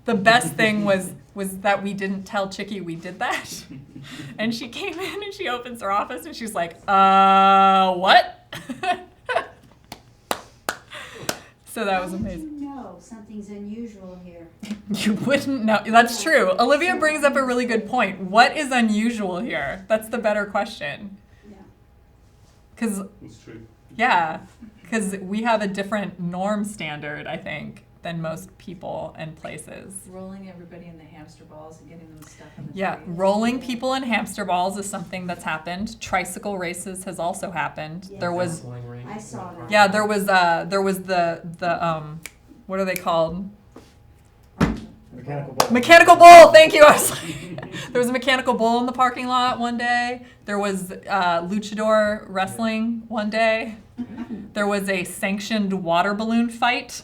the best thing was that we didn't tell Chicky we did that, and she came in and she opens her office and she's like, "What?" So that was How would amazing. you know something's unusual here? You wouldn't know. That's true. Olivia brings up a really good point. What is unusual here? That's the better question. Yeah. Because, It's true. yeah, because we have a different norm standard, I think, than most people and places. Rolling everybody in the hamster balls and getting them stuck in the Yeah, tree. rolling people in hamster balls is something that's happened. Tricycle races has also happened. Yes. There was, I saw that. yeah, there was the what are they called? Mechanical ball. Mechanical bull. Thank you. I was like, there was a mechanical bull in the parking lot one day. There was luchador wrestling one day. There was a sanctioned water balloon fight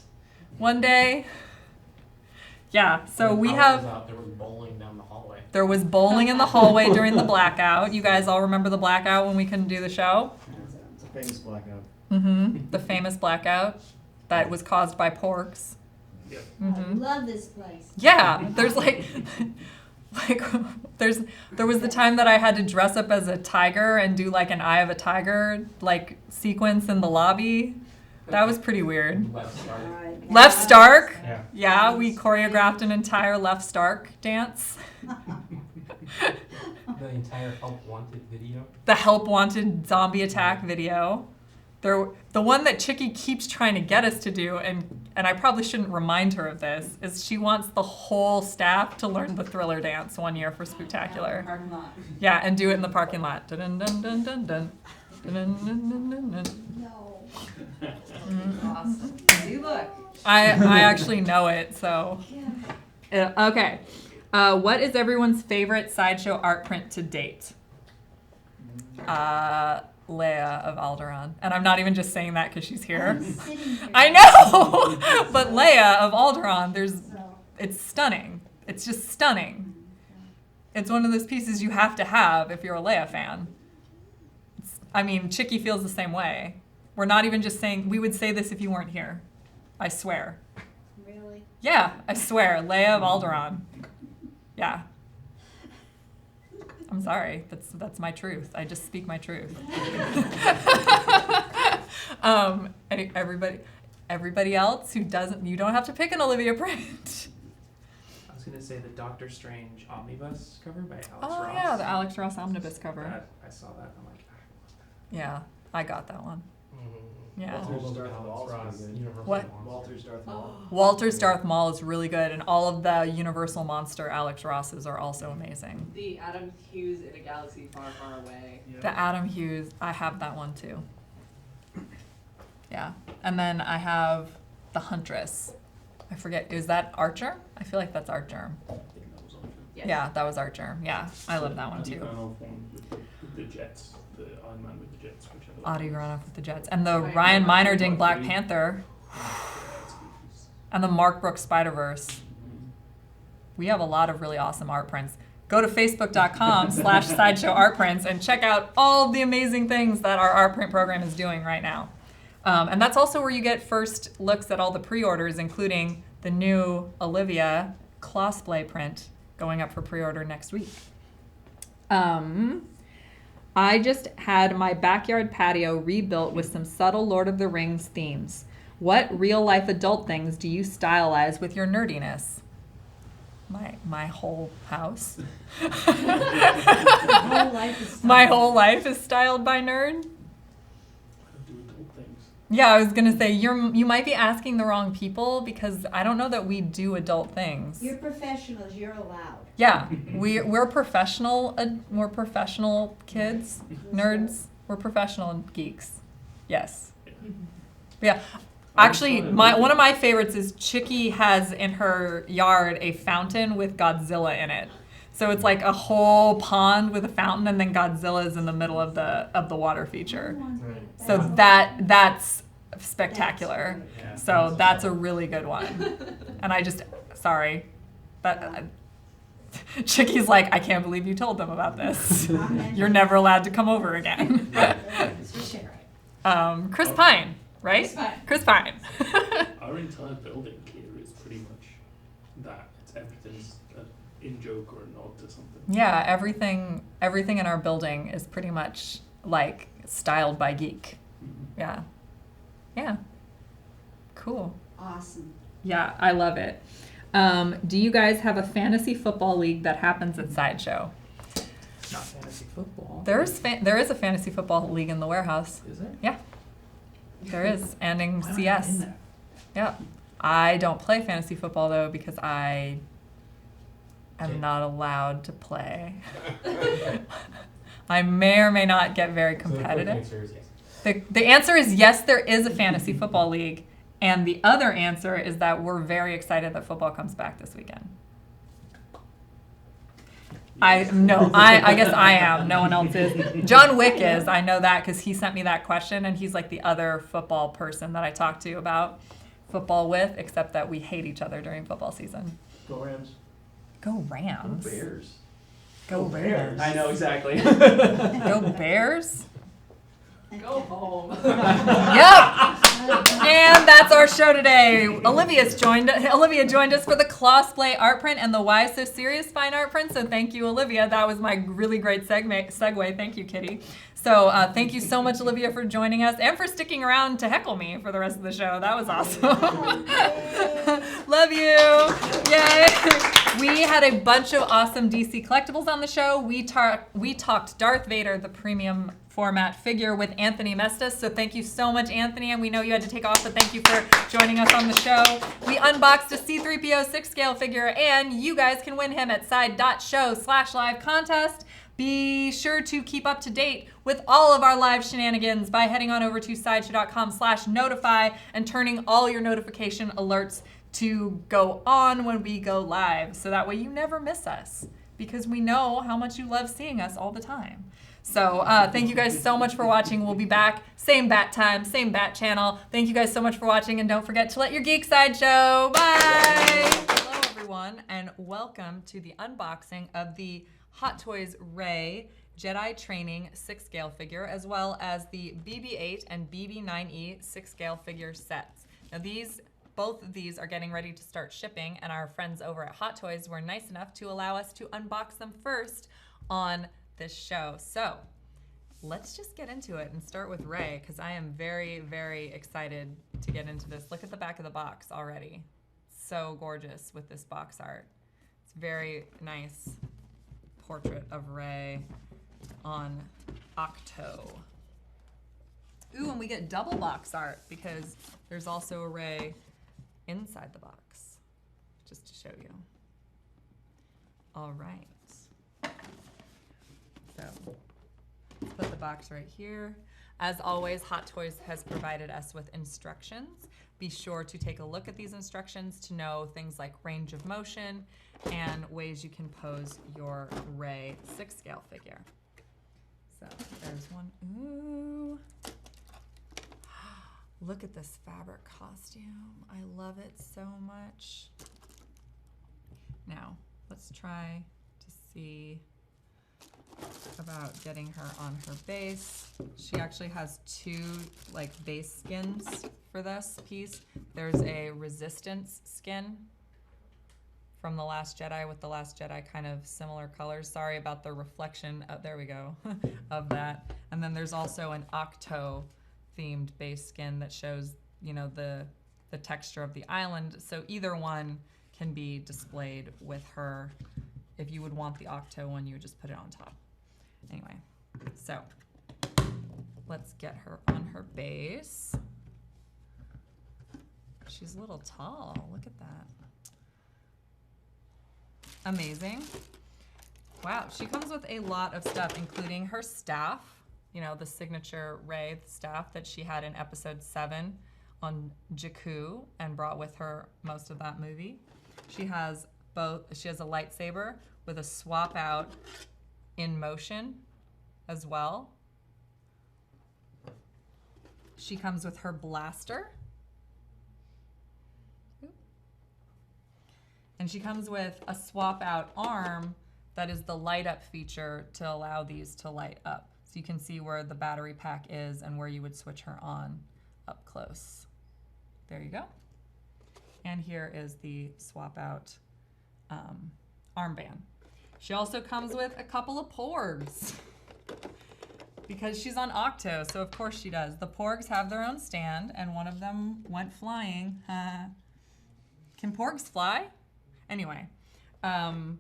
one day. Yeah, so we have. There was bowling down the hallway. There was bowling in the hallway during the blackout. You guys all remember the blackout when we couldn't do the show? It's a famous blackout. Mm-hmm. The famous blackout that was caused by porks. Yeah. I Mm-hmm. love this place. Yeah, there's like there was the time that I had to dress up as a tiger and do like an Eye of a Tiger like sequence in the lobby. That was pretty weird. Left Stark. All right. Left Stark. Yeah. Yeah, we choreographed an entire Left Stark dance. The entire Help Wanted video. The Help Wanted zombie attack video. The one that Chicky keeps trying to get us to do, and I probably shouldn't remind her of this, is she wants the whole staff to learn the Thriller dance one year for Spooktacular. Parking lot. Yeah, and do it in the parking lot. Dun dun dun dun dun. Dun dun dun dun dun dun. No. Awesome. See, look. I actually know it, so. Okay. What is everyone's favorite Sideshow art print to date? Leia of Alderaan. And I'm not even just saying that because she's here. I'm sitting here. I know! But Leia of Alderaan, So, it's stunning. It's just stunning. It's one of those pieces you have to have if you're a Leia fan. I mean, Chicky feels the same way. We're not even just saying, we would say this if you weren't here. I swear. really? Yeah, I swear. Leia of Alderaan. Yeah. I'm sorry. That's my truth. I just speak my truth. Everybody else who doesn't, you don't have to pick an Olivia print. I was gonna say the Doctor Strange omnibus cover by Alex Oh Ross. yeah, the Alex Ross omnibus cover. I saw that. I'm like, Yeah, I got that one. Yeah. Walter's Darth Maul's Ross, pretty good. Universal What? Monsters. Walter's Darth Maul. Walter's Darth Maul is really good, and all of the Universal Monster Alex Rosses are also amazing. The Adam Hughes in a Galaxy Far, Far Away. The Adam Hughes, I have that one too. Yeah, and then I have the Huntress. I forget, is that Archer? I feel like that's Archer. I think that was on Yes. Yeah, that was Archer. Yeah, I love that one Andy too. Karnoff one with the jets, the Iron Man with the jets, whichever. Audie Granoff with the Jets. And the Right. Ryan Meinerding Mark Black III. Panther. Yeah, that's a good piece. And the Mark Brooks Spider-Verse. We have a lot of really awesome art prints. Go to facebook.com/sideshow art prints and check out all of the amazing things that our art print program is doing right now. And that's also where you get first looks at all the pre-orders, including the new Olivia Clawsplay print going up for pre-order next week. I just had my backyard patio rebuilt with some subtle Lord of the Rings themes. What real-life adult things do you stylize with your nerdiness? My whole house. whole life is My whole life is styled by nerd. I don't do adult things. Yeah, I was gonna say you might be asking the wrong people because I don't know that we do adult things. You're professionals, you're allowed. Yeah, we're professional. We're professional kids, nerds. We're professional geeks. Yes. Yeah. Actually, one of my favorites is Chicky has in her yard a fountain with Godzilla in it. So it's like a whole pond with a fountain, and then Godzilla's in the middle of the water feature. So that's spectacular. Yeah. So that's a really good one. And Chicky's like, I can't believe you told them about this. You're never allowed to come over again. Chris Pine, right? Chris Pine. Our entire building here is pretty much that. Everything's an in-joke or a nod to something. Yeah, everything in our building is pretty much like styled by Geek. Yeah. Yeah. Cool. Awesome. Yeah, I love it. Do you guys have a fantasy football league that happens at Sideshow? It's not fantasy football. There is a fantasy football league in the warehouse. Is it? Yeah, there is, and in Why am I not CS. in there? Yeah. I don't play fantasy football though because I am Okay. not allowed to play. I may or may not get very So the quick competitive. answer is yes. The answer is yes, there is a fantasy football league. And the other answer is that we're very excited that football comes back this weekend. I guess I am. No one else is. John Wick is. I know that because he sent me that question, and he's like the other football person that I talk to about football with, except that we hate each other during football season. Go Rams. Go Rams. Go Bears. Go Bears. I know exactly. Go Bears. Go home. Yep. And that's our show today. Olivia joined us for the Clawsplay Art Print and the Why So Serious Fine Art Print. So thank you, Olivia. That was my really great segue. Thank you, Kitty. So thank you so much, Olivia, for joining us and for sticking around to heckle me for the rest of the show. That was awesome. Love you. Yay. We had a bunch of awesome DC Collectibles on the show. We talked Darth Vader, the premium format figure, with Anthony Mestas. So thank you so much, Anthony. And we know you had to take off, but thank you for joining us on the show. We unboxed a C-3PO 6-scale figure, and you guys can win him at side.show/live contest. Be sure to keep up to date with all of our live shenanigans by heading on over to sideshow.com/notify and turning all your notification alerts to go on when we go live. So that way you never miss us, because we know how much you love seeing us all the time. So thank you guys so much for watching. We'll be back. Same bat time, same bat channel. Thank you guys so much for watching, and don't forget to let your geek side show. Bye! Hello, everyone, and welcome to the unboxing of the Hot Toys Rey Jedi Training 6-scale figure, as well as the BB-8 and BB-9E 6-scale figure sets. Now both of these are getting ready to start shipping, and our friends over at Hot Toys were nice enough to allow us to unbox them first on this show. So let's just get into it and start with Rey, because I am very, very excited to get into this. Look at the back of the box already. So gorgeous with this box art. It's very nice portrait of Rey on Octo. Ooh, and we get double box art because there's also a Rey inside the box, just to show you. All right. So let's put the box right here. As always, Hot Toys has provided us with instructions. Be sure to take a look at these instructions to know things like range of motion and ways you can pose your Rey 6-scale figure. So there's one. Ooh. Look at this fabric costume. I love it so much. Now, let's try to see about getting her on her base. She actually has two base skins for this piece. There's a resistance skin from The Last Jedi with The Last Jedi kind of similar colors. Sorry about the reflection, there we go, of that. And then there's also an Octo themed base skin that shows, the texture of the island. So either one can be displayed with her. If you would want the Octo one, you would just put it on top. Anyway, so let's get her on her base. She's a little tall. Look at that. Amazing. Wow, she comes with a lot of stuff, including her staff, the signature Rey staff that she had in episode 7 on Jakku and brought with her most of that movie. She has a lightsaber with a swap out in motion as well. She comes with her blaster. And she comes with a swap out arm that is the light up feature to allow these to light up. So you can see where the battery pack is and where you would switch her on up close. There you go. And here is the swap out armband. She also comes with a couple of porgs. Because she's on Octo, so of course she does. The Porgs have their own stand, and one of them went flying. Can Porgs fly? Anyway, the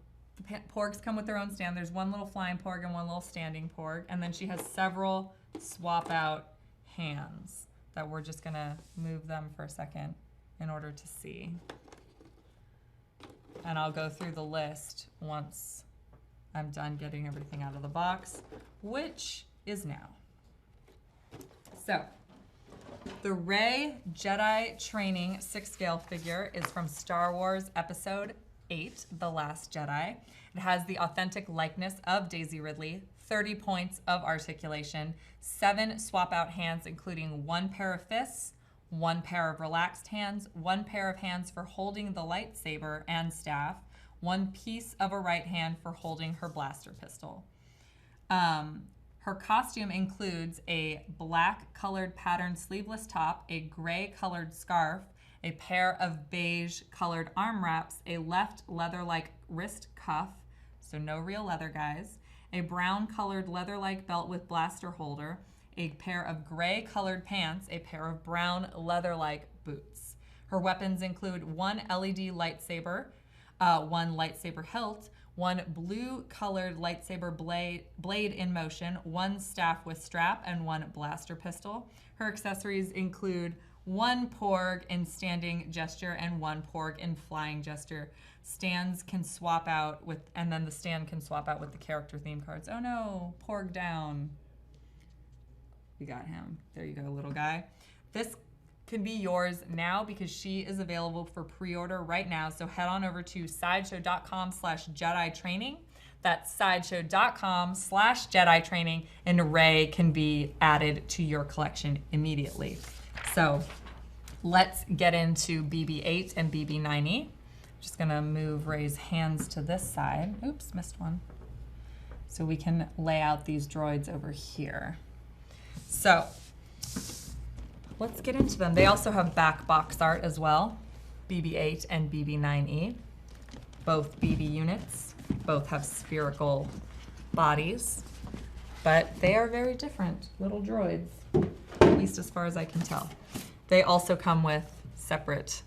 Porgs come with their own stand. There's one little flying Porg and one little standing Porg, and then she has several swap out hands that we're just gonna move them for a second in order to see. And I'll go through the list once I'm done getting everything out of the box, which is now. So, the Rey Jedi Training 6-scale figure is from Star Wars Episode 8, The Last Jedi. It has the authentic likeness of Daisy Ridley, 30 points of articulation, 7 swap-out hands, including 1 pair of fists, 1 pair of relaxed hands, 1 pair of hands for holding the lightsaber and staff, 1 piece of a right hand for holding her blaster pistol. Her costume includes a black-colored patterned sleeveless top, a gray-colored scarf, a pair of beige-colored arm wraps, a left leather-like wrist cuff, so no real leather, guys, a brown-colored leather-like belt with blaster holder, a pair of gray-colored pants, a pair of brown leather-like boots. Her weapons include 1 LED lightsaber, 1 lightsaber hilt, 1 blue-colored lightsaber blade in motion, 1 staff with strap, and 1 blaster pistol. Her accessories include 1 Porg in standing gesture and 1 Porg in flying gesture. Stands can swap out with, and then the stand can swap out with the character theme cards. Oh no, Porg down. We got him. There you go, little guy. This can be yours now because she is available for pre-order right now. So head on over to sideshow.com/Jedi Training. That's sideshow.com/Jedi Training, and Rey can be added to your collection immediately. So let's get into BB-8 and BB-9E. Just gonna move Rey's hands to this side. Oops, missed one. So we can lay out these droids over here. So let's get into them. They also have back box art as well, BB-8 and BB-9E. Both BB units, both have spherical bodies, but they are very different little droids, at least as far as I can tell. They also come with separate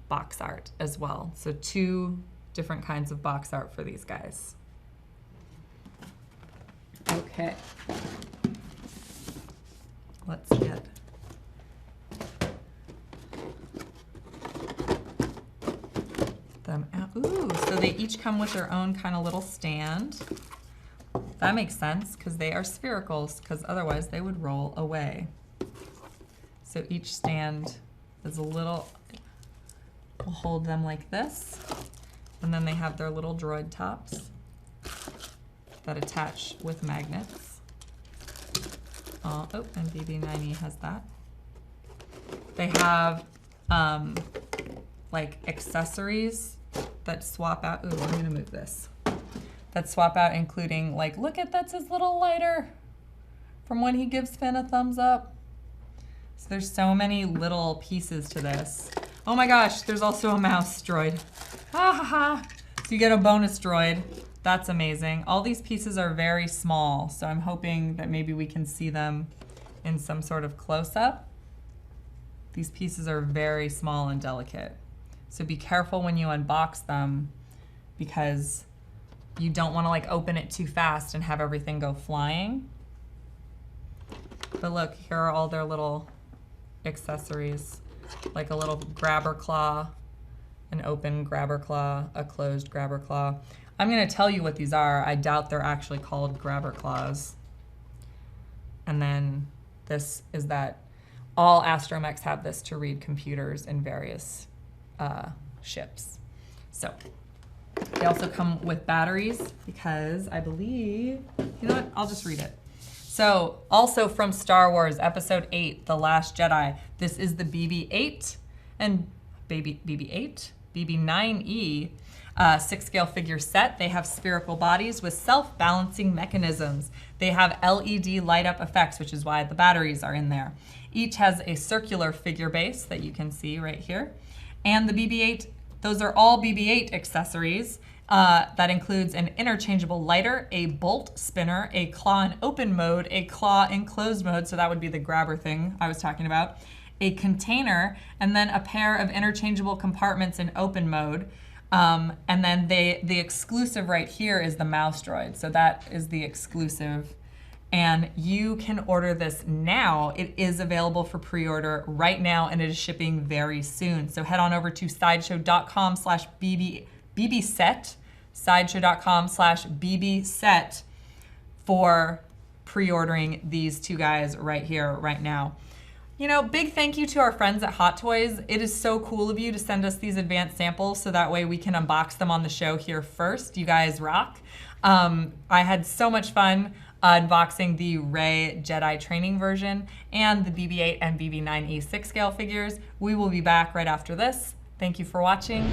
box art as well. So 2 different kinds of box art for these guys. Okay. Let's get them out. Ooh, so they each come with their own kind of little stand. That makes sense because they are sphericals, because otherwise they would roll away. So each stand is a little, we'll hold them like this, and then they have their little droid tops that attach with magnets. Oh, and BB-9E has that. They have like accessories that swap out. Ooh, I'm gonna move this. That swap out, including like, look at, that's his little lighter from when he gives Finn a thumbs up. So there's so many little pieces to this. Oh my gosh, there's also a mouse droid. Ha ha ha. So you get a bonus droid. That's amazing. All these pieces are very small, so I'm hoping that maybe we can see them in some sort of close-up. These pieces are very small and delicate. So be careful when you unbox them because you don't want to like open it too fast and have everything go flying. But look, here are all their little accessories, like a little grabber claw, an open grabber claw, a closed grabber claw. I'm going to tell you what these are. I doubt they're actually called grabber claws. And then this is that all astromechs have this to read computers in various ships. So they also come with batteries because I believe, you know what, I'll just read it. So also from Star Wars Episode 8, The Last Jedi, this is the BB-8 and BB-9E 6-scale figure set. They have spherical bodies with self-balancing mechanisms. They have LED light-up effects, which is why the batteries are in there. Each has a circular figure base that you can see right here. And the BB-8, those are all BB-8 accessories. That includes an interchangeable lighter, a bolt spinner, a claw in open mode, a claw in closed mode, so that would be the grabber thing I was talking about, a container, and then a pair of interchangeable compartments in open mode. And then the exclusive right here is the mouse droid, so that is the exclusive. And you can order this now. It is available for pre-order right now, and it is shipping very soon. So head on over to sideshow.com/bbset, sideshow.com/bbset for pre-ordering these two guys right here, right now. You know, big thank you to our friends at Hot Toys. It is so cool of you to send us these advanced samples so that way we can unbox them on the show here first. You guys rock. I had so much fun unboxing the Rey Jedi training version and the BB-8 and BB-9E 6 scale figures. We will be back right after this. Thank you for watching.